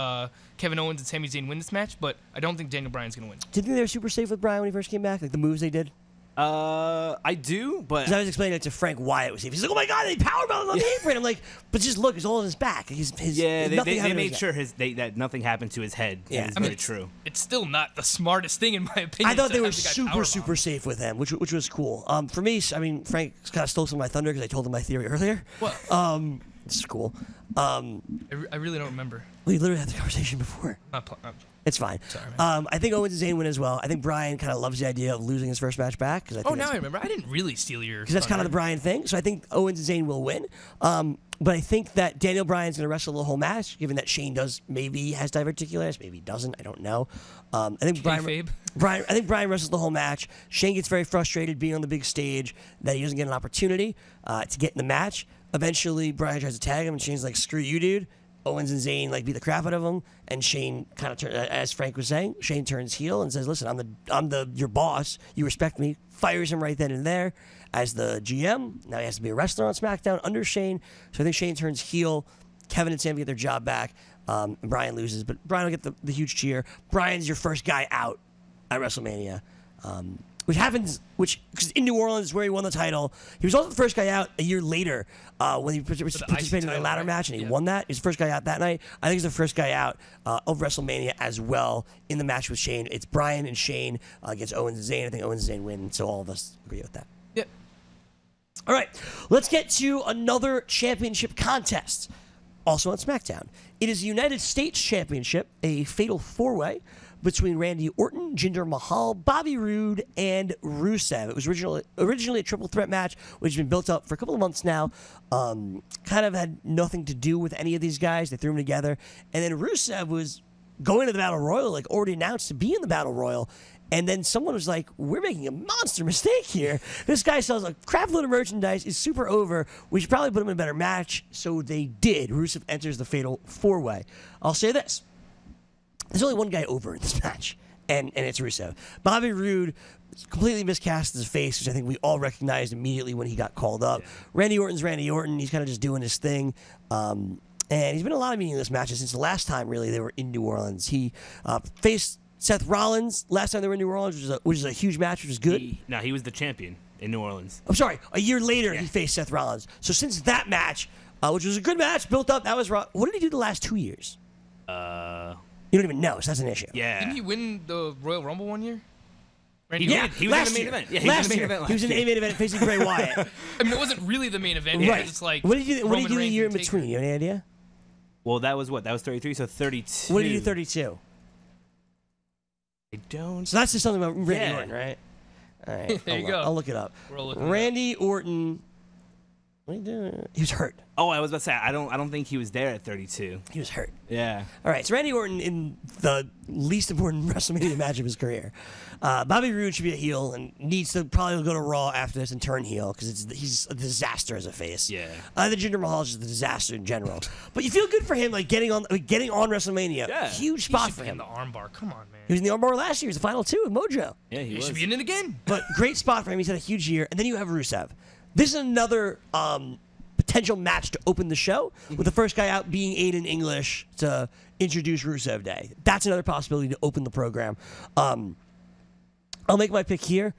Kevin Owens and Sami Zayn win this match, but I don't think Daniel Bryan's gonna win. Do you think they were super safe with Bryan when he first came back? Like the moves they did? I do, but... Because I was explaining it to Frank Wyatt. He's like, oh my God, they powerbombed on the apron. I'm like, but just look, it's all in his back. They made sure that nothing happened to his head. Yeah. That is very true. It's still not the smartest thing, in my opinion. I thought they were super safe with him, which was cool. For me, I mean, Frank kind of stole some of my thunder because I told him my theory earlier. What? It's cool. I really don't remember. We literally had the conversation before. It's fine. Sorry, I think Owens and Zayn win as well. I think Bryan kind of loves the idea of losing his first match back. Now I remember. I didn't really steal your... Because that's kind of the Bryan thing. So I think Owens and Zayn will win. But I think that Daniel Bryan's going to wrestle the whole match, given that Shane maybe has diverticulitis, maybe he doesn't. I don't know. I think Bryan wrestles the whole match. Shane gets very frustrated being on the big stage that he doesn't get an opportunity to get in the match. Eventually, Bryan tries to tag him, and Shane's like, screw you, dude. Owens and Zayn beat the crap out of him, and Shane kind of as Frank was saying, Shane turns heel and says, "Listen, I'm your boss. You respect me." Fires him right then and there as the GM. Now he has to be a wrestler on SmackDown under Shane. So I think Shane turns heel. Kevin and Sam get their job back. And Bryan loses, but Bryan will get the huge cheer. Bryan's your first guy out at WrestleMania. Which in New Orleans where he won the title. He was also the first guy out a year later when he participated in the ladder match and he won that. He's the first guy out that night. I think he's the first guy out of WrestleMania as well in the match with Shane. It's Bryan and Shane against Owens and Zayn. I think Owens and Zayn win, so all of us agree with that. Yep. All right, let's get to another championship contest. Also on SmackDown. It is the United States Championship, a fatal four-way between Randy Orton, Jinder Mahal, Bobby Roode, and Rusev. It was originally a triple threat match, which has been built up for a couple of months now. Kind of had nothing to do with any of these guys. They threw them together. And then Rusev was going to the Battle Royal, like already announced to be in the Battle Royal. And then someone was like, we're making a monster mistake here. This guy sells a crap load of merchandise, is super over. We should probably put him in a better match. So they did. Rusev enters the fatal four-way. I'll say this. There's only one guy over in this match, and it's Rusev. Bobby Roode completely miscast his face, which I think we all recognized immediately when he got called up. Yeah. Randy Orton's Randy Orton. He's kind of just doing his thing. And he's been in a lot of meaningless matches since the last time, really, they were in New Orleans. He faced Seth Rollins last time they were in New Orleans, which is a huge match, which was good. He was the champion in New Orleans. I'm sorry, a year later he faced Seth Rollins. So since that match, which was a good match, built up, that was What did he do the last 2 years? You don't even know, so that's an issue. Yeah. Didn't he win the Royal Rumble one year? He was in the main event. Yeah, he was in the main event. He was in the main event facing Bray Wyatt. I mean, it wasn't really the main event. Right. It's like what did you do the year in between? You have any idea? Well, that was what? That was 33, so 32. What did you do 32? I don't. So that's just something about Randy Orton, right? All right. There you go. I'll look it up. We're all looking Randy Orton. What are you doing? He was hurt. Oh, I was about to say, I don't think he was there at 32. He was hurt. Yeah. All right, so Randy Orton in the least important WrestleMania match of his career. Bobby Roode should be a heel and needs to probably go to Raw after this and turn heel because he's a disaster as a face. Yeah. The Jinder Mahal is just a disaster in general. But you feel good for him, like getting on WrestleMania. Yeah. Huge spot for in him. the armbar. Come on, man. He was in the armbar last year. He was the final two with Mojo. Yeah, he was. Should be in it again. But great spot for him. He's had a huge year. And then you have Rusev. This is another potential match to open the show, with the first guy out being Aiden English to introduce Rusev Day. That's another possibility to open the program. I'll make my pick here.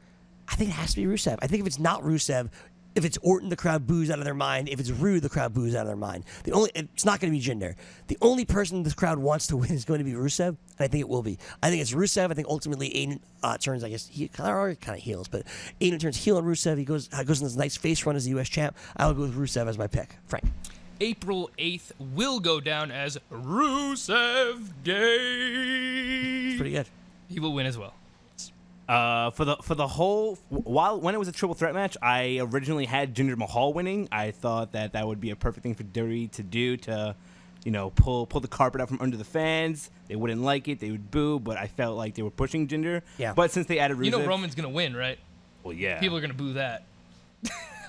I think it has to be Rusev. I think if it's not Rusev, if it's Orton, the crowd boos out of their mind. If it's Rude, the crowd boos out of their mind. It's not going to be Jinder. The only person this crowd wants to win is going to be Rusev, and I think it will be. I think it's Rusev. I think ultimately Aiden turns, I guess, he already kind of heals, but Aiden turns heel on Rusev. He goes on this nice face run as the U.S. champ. I will go with Rusev as my pick. Frank. April 8th will go down as Rusev Day. It's pretty good. He will win as well. For the whole when it was a triple threat match, I originally had Jinder Mahal winning. I thought that would be a perfect thing for WWE to do to, pull the carpet out from under the fans. They wouldn't like it. They would boo, but I felt like they were pushing Jinder. Yeah. But since they added Rusev, Roman's gonna win, right? Well, yeah. People are gonna boo that.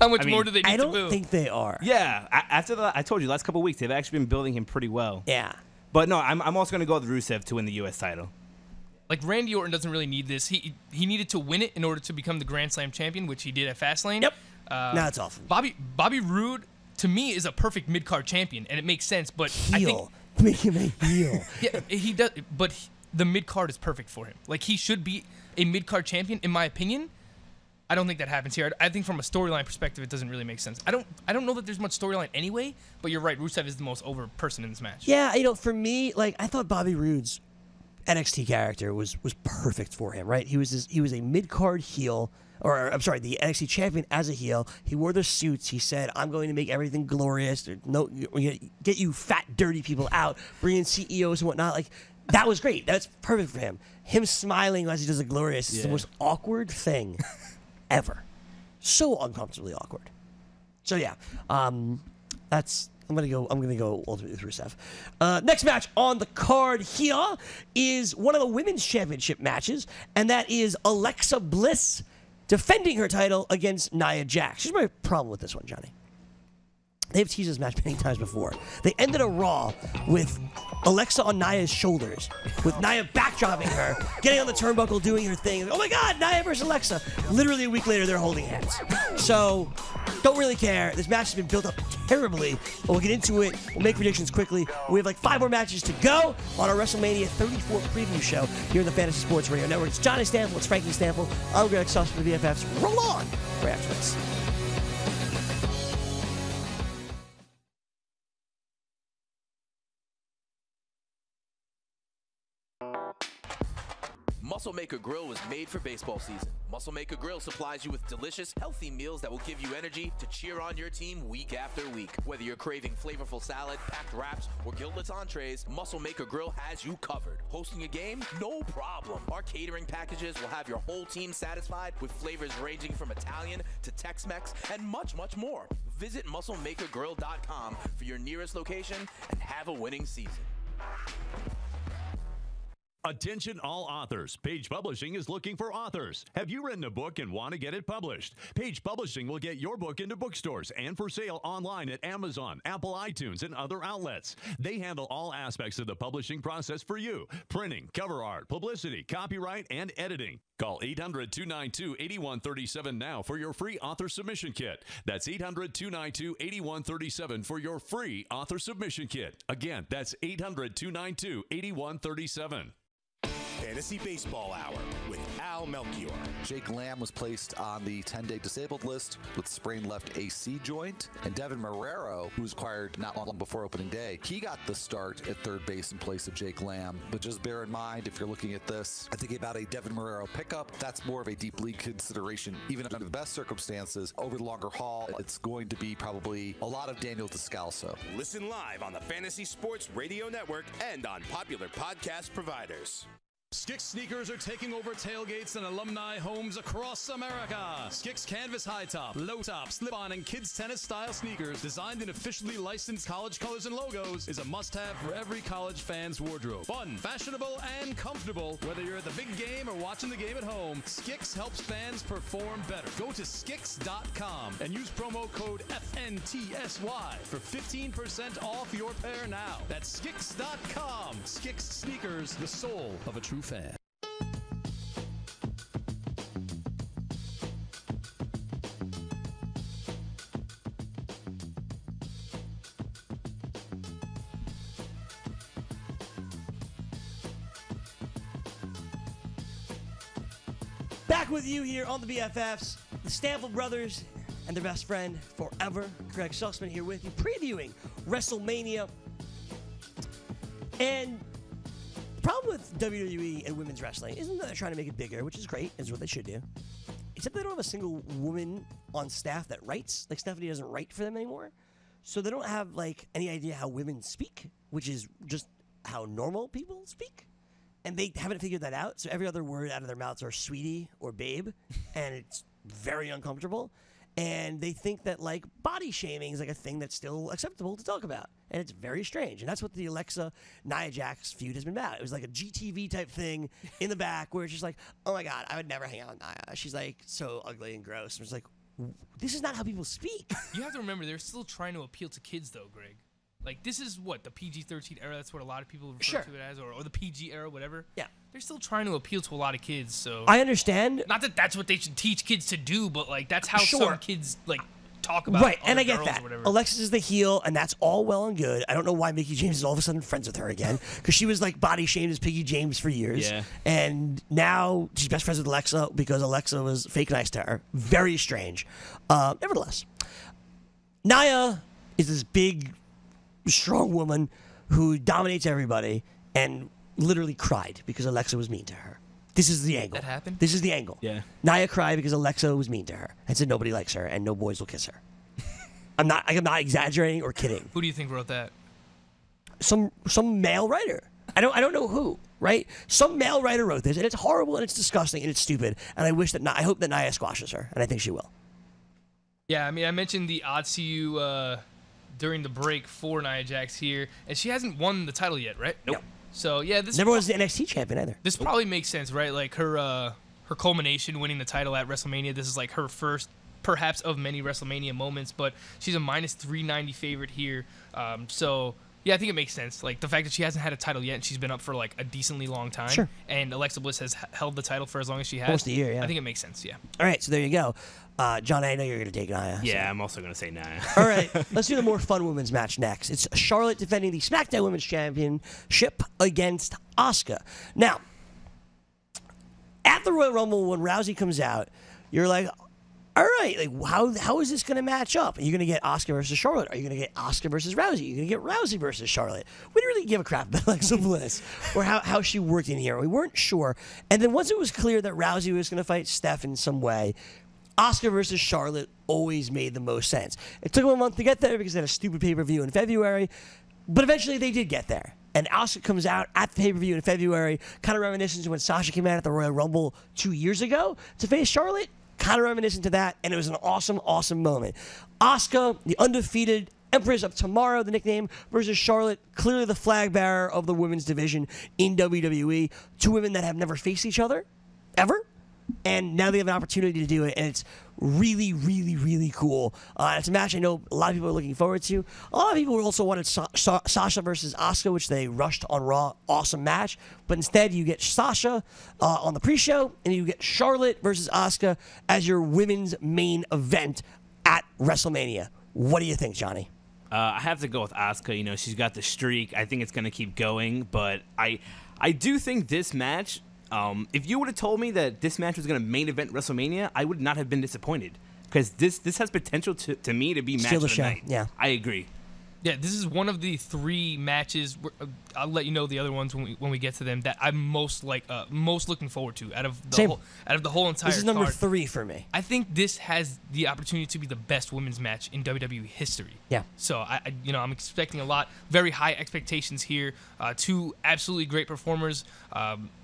How much more do they need to boo? I don't think they are. Yeah. After I told you, last couple of weeks they've actually been building him pretty well. Yeah. But no, I'm also gonna go with Rusev to win the U.S. title. Like, Randy Orton doesn't really need this. He needed to win it in order to become the Grand Slam champion, which he did at Fastlane. Yep. Now it's awful. Bobby Roode, to me, is a perfect mid-card champion, and it makes sense. But heel. I think make him a heel. Yeah, he does. But the mid-card is perfect for him. Like, he should be a mid-card champion, in my opinion. I don't think that happens here. I think from a storyline perspective, it doesn't really make sense. I don't know that there's much storyline anyway. But you're right. Rusev is the most over person in this match. Yeah, for me, I thought Bobby Roode's NXT character was perfect for him, right? He was a mid-card heel, or I'm sorry, the NXT champion as a heel. He wore the suits. He said, "I'm going to make everything glorious. No, get you fat, dirty people out. Bring in CEOs and whatnot." Like, that was great. That's perfect for him. Him smiling as he does the glorious is the most awkward thing ever. So uncomfortably awkward. So yeah, that's. I'm gonna go ultimately with Rusev. Next match on the card here is one of the women's championship matches, and that is Alexa Bliss defending her title against Nia Jax. Here's my problem with this one, Johnny. They've teased this match many times before. They ended a Raw with Alexa on Nia's shoulders, with Nia backdropping her, getting on the turnbuckle, doing her thing. Oh my God, Nia versus Alexa. Literally a week later, they're holding hands. So, don't really care. This match has been built up terribly, but we'll get into it. We'll make predictions quickly. We have 5 more matches to go on our WrestleMania 34 preview show here in the Fantasy Sports Radio Network. It's Johnny Stampfl, it's Frankie Stampfl. I'm Gregg Sussman for the BFFs. Roll on right after this. Muscle Maker Grill was made for baseball season. Muscle Maker Grill supplies you with delicious, healthy meals that will give you energy to cheer on your team week after week. Whether you're craving flavorful salad, packed wraps, or guiltless entrees, Muscle Maker Grill has you covered. Hosting a game? No problem. Our catering packages will have your whole team satisfied with flavors ranging from Italian to Tex-Mex and much, much more. Visit MuscleMakerGrill.com for your nearest location and have a winning season. Attention all authors. Page Publishing is looking for authors. Have you written a book and want to get it published? Page Publishing will get your book into bookstores and for sale online at Amazon, Apple iTunes, and other outlets. They handle all aspects of the publishing process for you. Printing, cover art, publicity, copyright, and editing. Call 800-292-8137 now for your free author submission kit. That's 800-292-8137 for your free author submission kit. Again, that's 800-292-8137. Fantasy Baseball Hour with Al Melchior. Jake Lamb was placed on the 10-day disabled list with sprained left AC joint. And Devin Marrero, who was acquired not long before opening day, he got the start at third base in place of Jake Lamb. But just bear in mind, if you're looking at this, I think about a Devin Marrero pickup. That's more of a deep league consideration. Even under the best circumstances, over the longer haul, it's going to be probably a lot of Daniel Descalso. Listen live on the Fantasy Sports Radio Network and on popular podcast providers. Skix sneakers are taking over tailgates and alumni homes across America. Skix canvas high top, low top, slip-on, and kids tennis style sneakers designed in officially licensed college colors and logos is a must-have for every college fan's wardrobe. Fun, fashionable, and comfortable. Whether you're at the big game or watching the game at home, Skix helps fans perform better. Go to Skix.com and use promo code FNTSY for 15% off your pair now. That's Skix.com. Skix sneakers, the soul of a true fan. Back with you here on the BFFs, the Stampfl brothers and their best friend forever, Gregg Sussman, here with you, previewing WrestleMania. And the problem with WWE and women's wrestling isn't that they're trying to make it bigger, which is great, is what they should do. Except they don't have a single woman on staff that writes. Like, Stephanie doesn't write for them anymore. So they don't have, like, any idea how women speak, which is just how normal people speak. And they haven't figured that out. So every other word out of their mouths are sweetie or babe. And it's very uncomfortable. And they think that, like, body shaming is, like, a thing that's still acceptable to talk about. And it's very strange. And that's what the Alexa-Nia Jax feud has been about. It was like a GTV type thing in the back where it's just like, oh, my God, I would never hang out with Nia. She's, like, so ugly and gross. And it's like, this is not how people speak. You have to remember, they're still trying to appeal to kids, though, Greg. Like, this is what, the PG-13 era? That's what a lot of people refer to it as, or the PG era, whatever. Yeah. They're still trying to appeal to a lot of kids, so. I understand. Not that that's what they should teach kids to do, but, like, that's how some kids, like, talk about right, and I get girls that. or whatever. Alexis is the heel, and that's all well and good. I don't know why Mickie James is all of a sudden friends with her again, because she was, like, body shamed as Piggy James for years. Yeah. And now she's best friends with Alexa because Alexa was fake nice to her. Very strange. Nevertheless, Nia is this big, strong woman who dominates everybody and literally cried because Alexa was mean to her. This is the angle. That happened? This is the angle. Yeah. Nia cried because Alexa was mean to her and said nobody likes her and no boys will kiss her. I'm not exaggerating or kidding. Who do you think wrote that? Some male writer. I don't know who, right? Some male writer wrote this, and it's horrible and it's disgusting and it's stupid. And I hope that Nia squashes her, and I think she will. Yeah, I mean, I mentioned the odds to you during the break for Nia Jax here, and she hasn't won the title yet, right? Nope. So yeah, this never was the NXT champion either. This probably makes sense, right? Like her culmination, winning the title at WrestleMania. This is like her first, perhaps of many WrestleMania moments, but she's a -390 favorite here. So yeah, I think it makes sense. Like the fact that she hasn't had a title yet, and she's been up for like a decently long time. Sure. And Alexa Bliss has held the title for as long as she has. Almost a year, yeah. I think it makes sense. Yeah. All right, so there you go. John, I know you're going to take Nia. Yeah, so. I'm also going to say Nia. All right, let's do the more fun women's match next. It's Charlotte defending the SmackDown Women's Championship against Asuka. Now, at the Royal Rumble, when Rousey comes out, you're like, all right, like how is this going to match up? Are you going to get Asuka versus Charlotte? Are you going to get Asuka versus Rousey? Are you going to get Rousey versus Charlotte? We didn't really give a crap about Alexa Bliss or how she worked in here. We weren't sure. And then once it was clear that Rousey was going to fight Steph in some way, Asuka versus Charlotte always made the most sense. It took them a month to get there because they had a stupid pay-per-view in February, but eventually they did get there. And Asuka comes out at the pay-per-view in February, kind of reminiscent to when Sasha came out at the Royal Rumble 2 years ago to face Charlotte. Kind of reminiscent to that, and it was an awesome, awesome moment. Asuka, the undefeated Empress of Tomorrow, the nickname, versus Charlotte, clearly the flag bearer of the women's division in WWE. Two women that have never faced each other, ever. And now they have an opportunity to do it, and it's really, really, really cool. It's a match I know a lot of people are looking forward to. A lot of people also wanted Sasha versus Asuka, which they rushed on Raw. Awesome match. But instead, you get Sasha on the pre-show, and you get Charlotte versus Asuka as your women's main event at WrestleMania. What do you think, Johnny? I have to go with Asuka. You know, she's got the streak. I think it's going to keep going. But I do think this match... if you would have told me that this match was going to main event WrestleMania, I would not have been disappointed because this has potential to me to be match of the night. Yeah, I agree. Yeah, this is one of the 3 matches. I'll let you know the other ones when we get to them that I'm most looking forward to out of the whole entire. This is number card. 3 for me. I think this has the opportunity to be the best women's match in WWE history. Yeah. So I'm expecting a lot. Very high expectations here. 2 absolutely great performers.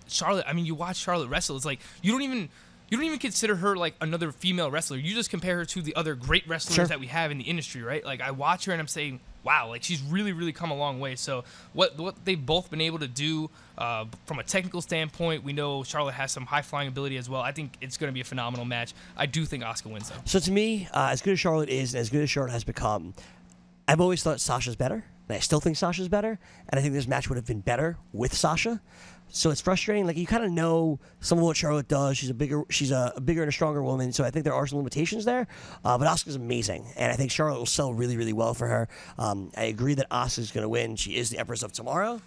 Charlotte. I mean, you watch Charlotte wrestle. It's like you don't even consider her like another female wrestler. You just compare her to the other great wrestlers that we have in the industry, right? Like I watch her and I'm saying, wow, like she's really, really come a long way. So what they've both been able to do from a technical standpoint, we know Charlotte has some high flying ability as well. I think it's going to be a phenomenal match. I do think Asuka wins though. So to me, as good as Charlotte is and as good as Charlotte has become, I've always thought Sasha's better, and I still think Sasha's better, and I think this match would have been better with Sasha. So it's frustrating. Like you kind of know some of what Charlotte does. She's a bigger and a stronger woman. So I think there are some limitations there. But Asuka's amazing, and I think Charlotte will sell really, really well for her. I agree that Asuka's going to win. She is the Empress of Tomorrow. So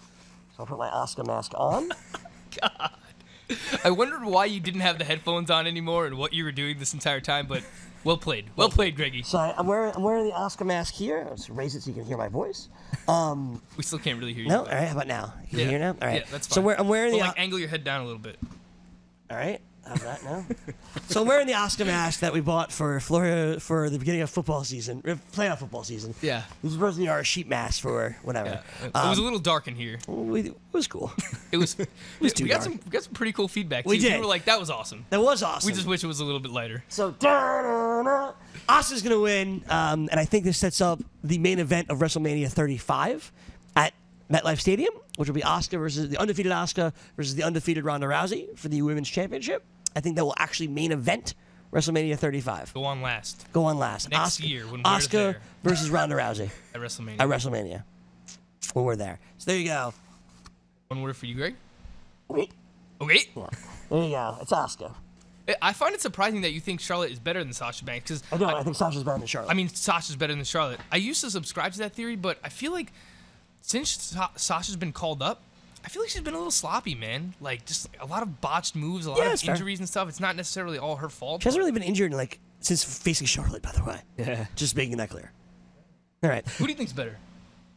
I'll put my Asuka mask on. God, I wondered why you didn't have the headphones on anymore and what you were doing this entire time. But well played, Greggy. So I'm wearing the Asuka mask here. Let's raise it so you can hear my voice. We still can't really hear you. No, all right. How about now? Can you hear now? All right. Yeah, that's fine. So I'm wearing the. Angle your head down a little bit. All right. How's that now? So I'm wearing the Asuka mask that we bought for Florida for the beginning of football season, playoff football season. Yeah. This is supposed to be our sheet mask for whatever. Yeah. It was a little dark in here. It was cool. It was. We got some pretty cool feedback. Too. We did. You were like, that was awesome. That was awesome. We just wish it was a little bit lighter. So Asuka's gonna win, and I think this sets up the main event of WrestleMania 35 at MetLife Stadium, which will be Asuka versus the undefeated Asuka versus the undefeated Ronda Rousey for the Women's Championship. I think that will actually main event WrestleMania 35. Go on last. Next Asuka, year when we're Asuka there. versus Ronda Rousey at WrestleMania. At WrestleMania. When we're there. So there you go. One word for you, Greg. Okay. Okay. Yeah. There you go. It's Asuka. I find it surprising that you think Charlotte is better than Sasha Banks. Cause I think Sasha's better than Charlotte. I mean, Sasha's better than Charlotte. I used to subscribe to that theory, but I feel like since Sasha's been called up, I feel like she's been a little sloppy, man. Like, just a lot of botched moves, a lot of injuries and stuff. It's not necessarily all her fault. She hasn't really been injured since facing Charlotte, by the way. Yeah. Just making that clear. All right. Who do you think's better?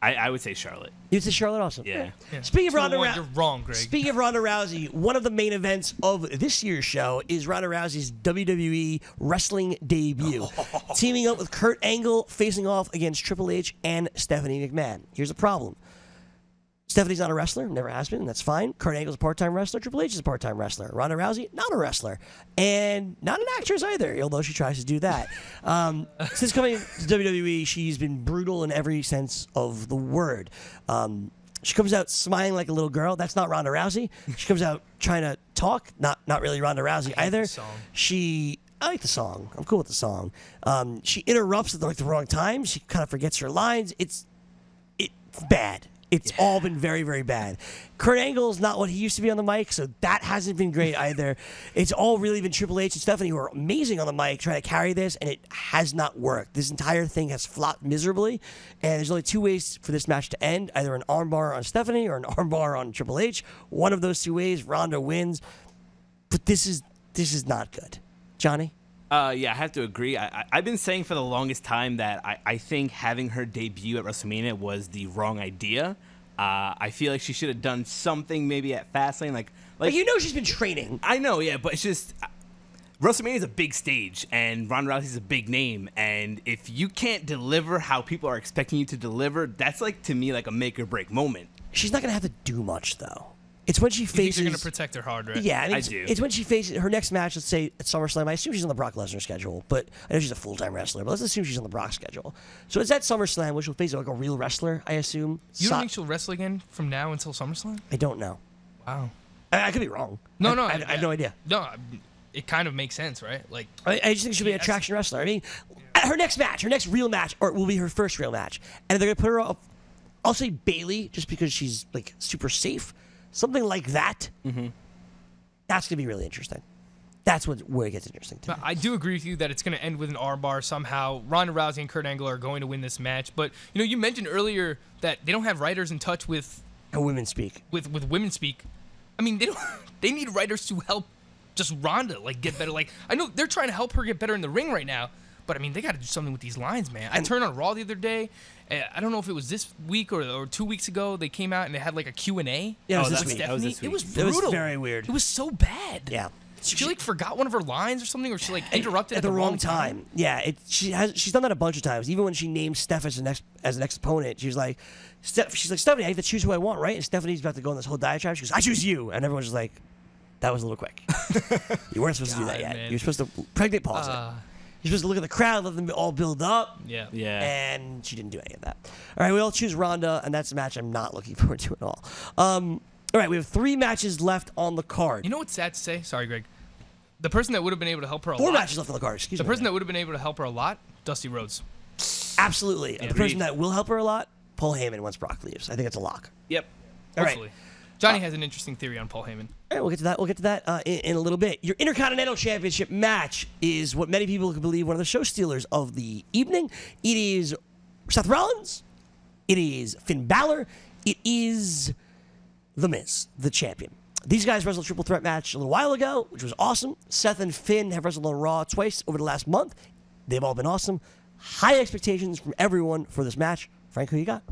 I would say Charlotte. You'd say Charlotte also? Yeah. Speaking of Ronda Rousey, you're wrong, Greg. Speaking of Ronda Rousey, one of the main events of this year's show is Ronda Rousey's WWE wrestling debut. Teaming up with Kurt Angle, facing off against Triple H and Stephanie McMahon. Here's the problem. Stephanie's not a wrestler, never has been, and that's fine. Kurt Angle's a part-time wrestler. Triple H is a part-time wrestler. Ronda Rousey, not a wrestler. And not an actress either, although she tries to do that. Since coming to WWE, she's been brutal in every sense of the word. She comes out smiling like a little girl. That's not Ronda Rousey. She comes out trying to talk. Not really Ronda Rousey either. I like the song. I'm cool with the song. She interrupts at the wrong time. She kind of forgets her lines. It's bad. It's all been very, very bad. Kurt Angle's not what he used to be on the mic, so that hasn't been great either. It's all really been Triple H and Stephanie who are amazing on the mic trying to carry this, and it has not worked. This entire thing has flopped miserably, and there's only 2 ways for this match to end, either an armbar on Stephanie or an armbar on Triple H. One of those 2 ways, Ronda wins. But this is not good. Johnny? Yeah, I have to agree. I've been saying for the longest time that I think having her debut at WrestleMania was the wrong idea. I feel like she should have done something maybe at Fastlane. Like you know she's been training. I know, yeah, but it's just WrestleMania is a big stage, and Ronda Rousey's a big name, and if you can't deliver how people are expecting you to deliver, that's to me like a make or break moment. She's not going to have to do much, though. It's when she faces. They're going to protect her hard, right? Yeah, I do. It's when she faces her next match. Let's say at SummerSlam. I assume she's on the Brock Lesnar schedule, but I know she's a full-time wrestler. But let's assume she's on the Brock schedule. So it's at SummerSlam, which will face like a real wrestler. I assume. You don't think she'll wrestle again from now until SummerSlam? I don't know. Wow. I could be wrong. No, I have no idea. No, it kind of makes sense, right? Like, I just think she'll be an attraction wrestler. I mean, her next match, her next real match, or will be her first real match, and they're gonna put her up. I'll say Bayley, just because she's like super safe, something like that. Mm-hmm. That's gonna be really interesting. That's where it gets interesting to me. I do agree with you that it's going to end with an armbar somehow. Ronda Rousey and Kurt Angle are going to win this match, but you mentioned earlier that they don't have writers in touch with women speak. With women speak. I mean, they need writers to help just Ronda get better. Like, I know they're trying to help her get better in the ring right now, but I mean, they got to do something with these lines, man. I turned on Raw the other day. I don't know if it was this week or 2 weeks ago. They came out and they had like a Q&A. Yeah, with this week. Stephanie. That was this week. It was brutal. It was very weird. It was so bad. Yeah. She forgot one of her lines or something, or she interrupted at the wrong time. Yeah, she's done that a bunch of times. Even when she named Steph as the next opponent, she's like, Stephanie, I have to choose who I want, right? And Stephanie's about to go on this whole diatribe. She goes, I choose you, and everyone's just like, that was a little quick. You weren't supposed to do that yet. Man. You're supposed to pregnant pause it. You're supposed to look at the crowd, let them all build up. Yeah. And she didn't do any of that. All right, we all choose Ronda, and that's a match I'm not looking forward to at all. All right, we have 3 matches left on the card. You know what's sad to say? Sorry, Greg. The person that would have been able to help her a 4 lot. matches left on the card. Excuse me. The person man. that would have been able to help her a lot, Dusty Rhodes. Absolutely. Yeah. The person that will help her a lot, Paul Heyman once Brock leaves. I think it's a lock. Yep. All right. Hopefully. Johnny has an interesting theory on Paul Heyman. All right, we'll get to that. We'll get to that in a little bit. Your Intercontinental Championship match is what many people can believe one of the show stealers of the evening. It is Seth Rollins. It is Finn Balor. It is The Miz, the champion. These guys wrestled a triple threat match a little while ago, which was awesome. Seth and Finn have wrestled on Raw twice over the last month. They've all been awesome. High expectations from everyone for this match. Frank, who you got?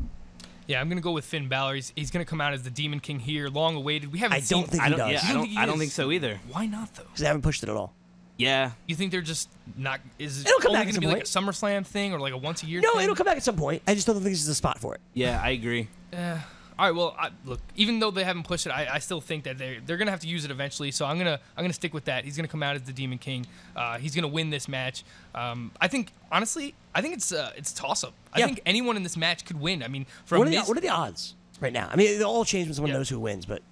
Yeah, I'm going to go with Finn Balor. He's going to come out as the Demon King here, long awaited. We haven't seen. I don't think he does. Yeah, I don't think so either. Why not, though? Because they haven't pushed it at all. Yeah. You think they're just not? Is it It'll come only back going at to be some like a SummerSlam thing or like a once a year? No, thing? it'll come back at some point. I just don't think this is the spot for it. Yeah, I agree. All right. Well, look. Even though they haven't pushed it, I still think that they're gonna have to use it eventually. So I'm gonna stick with that. He's gonna come out as the Demon King. He's gonna win this match. I think honestly, it's a toss up. I think anyone in this match could win. I mean, what are the odds right now? I mean, they all change when someone knows who wins, but.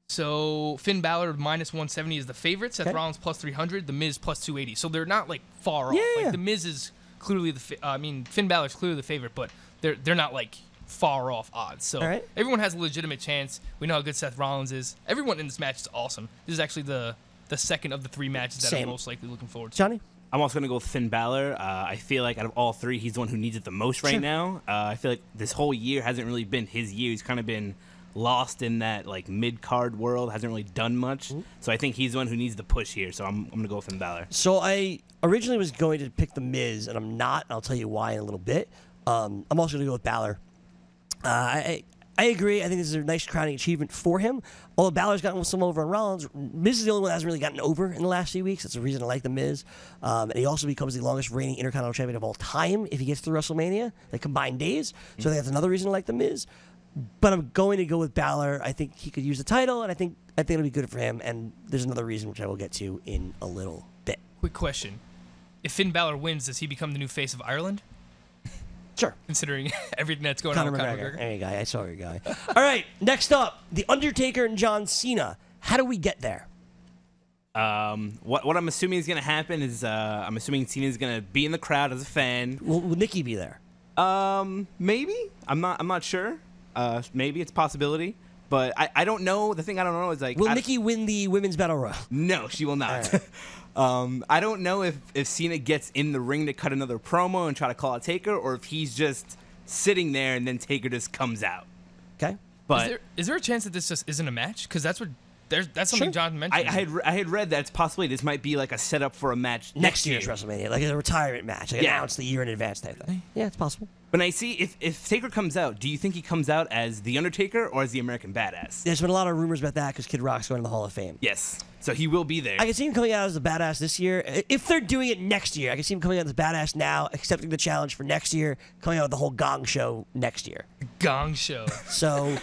So Finn Balor minus 170 is the favorite. Seth Rollins plus 300. The Miz plus 280. So they're not like far off. Like the Miz is clearly Finn Balor's clearly the favorite, but they're not like far off odds. So everyone has a legitimate chance. We know how good Seth Rollins is. Everyone in this match is awesome. This is actually the second of the 3 matches that I'm most likely looking forward to. Johnny? I'm also going to go with Finn Balor. I feel like out of all 3, he's the one who needs it the most right now. I feel like this whole year hasn't really been his year. He's kind of been lost in that like mid-card world, hasn't really done much. So I think he's the one who needs the push here. So I'm going to go with Finn Balor. So I originally was going to pick The Miz, and I'm not. And I'll tell you why in a little bit. I'm also going to go with Balor. I agree. I think this is a nice crowning achievement for him. Although Balor's gotten some over on Rollins, Miz is the only one that hasn't really gotten over in the last few weeks. That's the reason I like The Miz. And he also becomes the longest reigning Intercontinental Champion of all time if he gets through WrestleMania, like combined days. So I think that's another reason I like The Miz. But I'm going to go with Balor. I think he could use the title, and I think it'll be good for him. And there's another reason, which I will get to in a little bit. Quick question. If Finn Balor wins, does he become the new face of Ireland? Sure. Considering everything that's going on with Conor McGregor. There you go. I saw your guy. All right. Next up, The Undertaker and John Cena. How do we get there? What I'm assuming is going to happen is I'm assuming Cena's going to be in the crowd as a fan. Will Nikki be there? Maybe. I'm not sure. Maybe it's a possibility. But I don't know. The thing I don't know is like... Will Nikki win the Women's Battle Royal? No, she will not. I don't know if Cena gets in the ring to cut another promo and try to call out Taker, or if he's just sitting there and then Taker just comes out. Okay. But is there a chance that this just isn't a match? Because that's something Jonathan mentioned. I had read that it's possibly this might be like a setup for a match next year's WrestleMania, like a retirement match, like announced the year in advance type thing. Yeah, it's possible. But I see if Taker comes out, do you think he comes out as the Undertaker or as the American Badass? There's been a lot of rumors about that because Kid Rock's going to the Hall of Fame. Yes. So he will be there. I can see him coming out as a badass this year. If they're doing it next year, I can see him coming out as a badass now, accepting the challenge for next year, coming out with the whole Gong Show next year. Gong Show. So,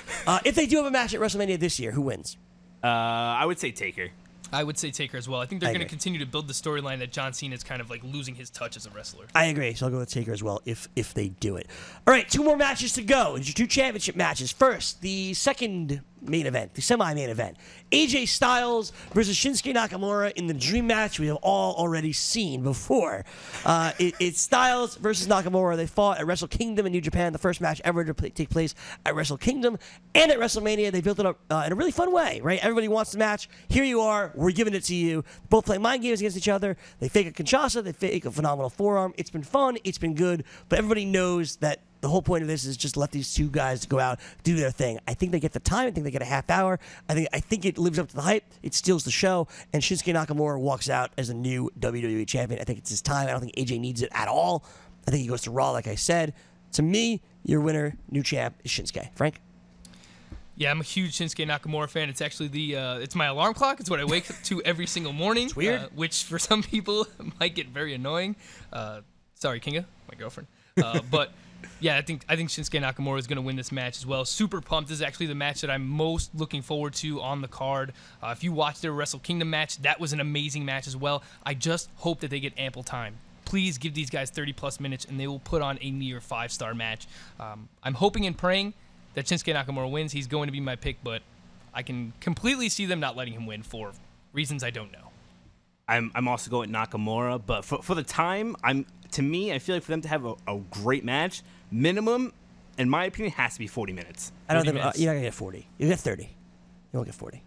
if they do have a match at WrestleMania this year, who wins? I would say Taker. I would say Taker as well. I think they're going to continue to build the storyline that John Cena is kind of like losing his touch as a wrestler. I agree. So I'll go with Taker as well if they do it. All right, 2 more matches to go. It's your 2 championship matches. First, the second main event, the semi-main event. AJ Styles versus Shinsuke Nakamura in the dream match we have all already seen before. It's Styles versus Nakamura. They fought at Wrestle Kingdom in New Japan, the first match ever to take place at Wrestle Kingdom. And at WrestleMania, they built it up in a really fun way, right? Everybody wants the match. Here you are. We're giving it to you. Both play mind games against each other. They fake a Kinshasa. They fake a phenomenal forearm. It's been fun. It's been good. But everybody knows that the whole point of this is just let these 2 guys go out, do their thing. I think they get the time. I think they get a half hour. I think it lives up to the hype. It steals the show. And Shinsuke Nakamura walks out as a new WWE champion. I think it's his time. I don't think AJ needs it at all. I think he goes to Raw, like I said. To me, your winner, new champ, is Shinsuke. Frank? Yeah, I'm a huge Shinsuke Nakamura fan. It's actually it's my alarm clock. It's what I wake up to every single morning. It's weird. Which for some people might get very annoying. Sorry, Kinga, my girlfriend. But yeah, I think Shinsuke Nakamura is going to win this match as well. Super pumped. This is actually the match that I'm most looking forward to on the card. If you watched their Wrestle Kingdom match, that was an amazing match as well. I just hope that they get ample time. Please give these guys 30-plus minutes, and they will put on a near 5-star match. I'm hoping and praying that Shinsuke Nakamura wins. He's going to be my pick, but I can completely see them not letting him win for reasons I don't know. I'm also going Nakamura, but for the time, to me, I feel like for them to have a great match, minimum, in my opinion, has to be 40 minutes. I don't think you're not going to get 40. You get 30. You won't get 40.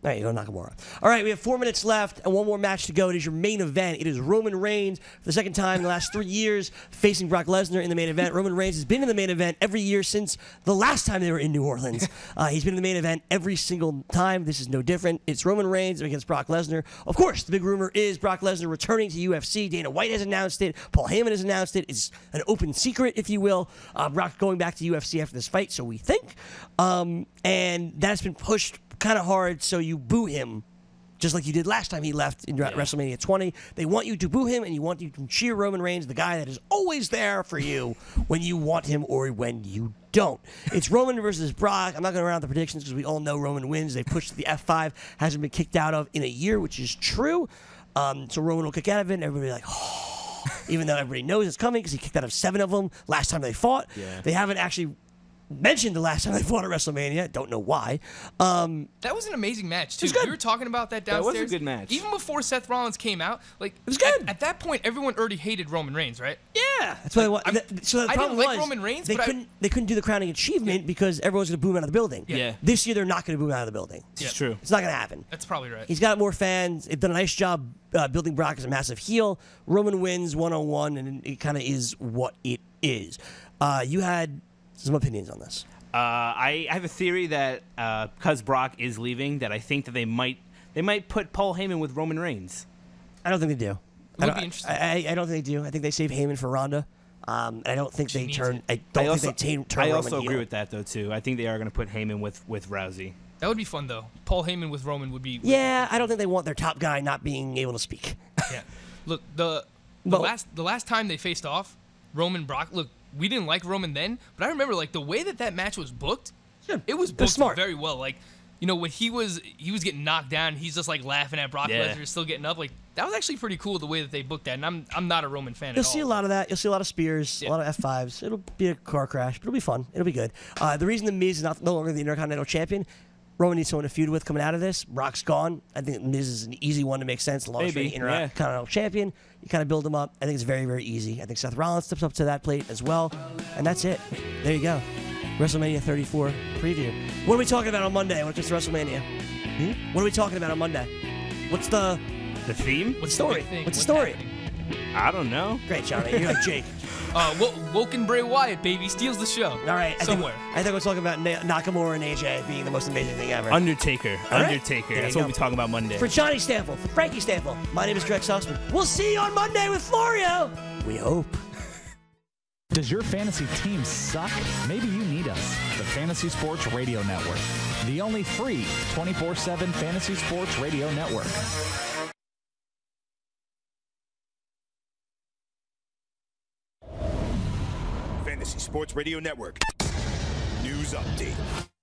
All right, you go Nakamura. All right, we have 4 minutes left and 1 more match to go. It is your main event. It is Roman Reigns for the second time in the last 3 years facing Brock Lesnar in the main event. Roman Reigns has been in the main event every year since the last time they were in New Orleans. He's been in the main event every single time. This is no different. It's Roman Reigns against Brock Lesnar. Of course, the big rumor is Brock Lesnar returning to UFC. Dana White has announced it. Paul Heyman has announced it. It's an open secret, if you will. Brock going back to UFC after this fight, so we think. And that's been pushed kind of hard, so you boo him just like you did last time he left in WrestleMania 20. They want you to boo him, and you want you to cheer Roman Reigns, the guy that is always there for you when you want him or when you don't. It's Roman versus Brock. I'm not going to run out the predictions because we all know Roman wins. They pushed to the F5, hasn't been kicked out of in a year, which is true. So Roman will kick out of it, and everybody will be like, oh, even though everybody knows it's coming because he kicked out of 7 of them last time they fought. Yeah. They haven't actually mentioned the last time they fought at WrestleMania. Don't know why. That was an amazing match, too. We were talking about that downstairs. That was a good match. Even before Seth Rollins came out, like, it was good. At that point, everyone already hated Roman Reigns, right? Yeah. That's what so the I problem didn't like was Roman Reigns, they couldn't do the crowning achievement because everyone's going to boom him out of the building. Yeah. This year, they're not going to boom him out of the building. It's true. It's not going to happen. That's probably right. He's got more fans. They've done a nice job building Brock as a massive heel. Roman wins 101, and it kind of is what it is. You had some opinions on this. I have a theory that because Brock is leaving, that I think that they might put Paul Heyman with Roman Reigns. I don't think they do. It would be interesting. I don't think they do. I think they save Heyman for Ronda. I don't think they turn. I also agree with that though too. I think they are going to put Heyman with Rousey. That would be fun though. Paul Heyman with Roman would be. Yeah, I don't think they want their top guy not being able to speak. Yeah. Look, the last time they faced off, Roman Brock. Look, we didn't like Roman then, but I remember like the way that match was booked. Yeah, it was booked very well. Like, you know, when he was getting knocked down, he's just like laughing at Brock Lesnar still getting up. Like, that was actually pretty cool the way that they booked that. And I'm not a Roman fan at all. You'll see a lot of that. You'll see a lot of spears, a lot of F5s. It'll be a car crash, but it'll be fun. It'll be good. The reason the Miz is no longer the Intercontinental Champion, Roman needs someone to feud with coming out of this. Brock's gone. I think Miz is an easy one to make sense. The longest reigning Intercontinental Champion. You kind of build him up. I think it's very, very easy. I think Seth Rollins steps up to that plate as well. And that's it. There you go. WrestleMania 34 preview. What are we talking about on Monday when it comes to WrestleMania? What are we talking about on Monday? What's the theme? What's the story? What's the story? Happening? I don't know. Great, Johnny. You're like Jake. Woken Bray Wyatt, baby, steals the show. All right. Somewhere. I think we're talking about Nakamura and AJ being the most amazing thing ever. Undertaker. All right. Undertaker. That's what we're talking about Monday. For Johnny Stampfl, for Frankie Stampfl, my name is Gregg Sussman. We'll see you on Monday with Florio. We hope. Does your fantasy team suck? Maybe you need us, the Fantasy Sports Radio Network, the only free 24/7 Fantasy Sports Radio Network. Fantasy Sports Radio Network. News update.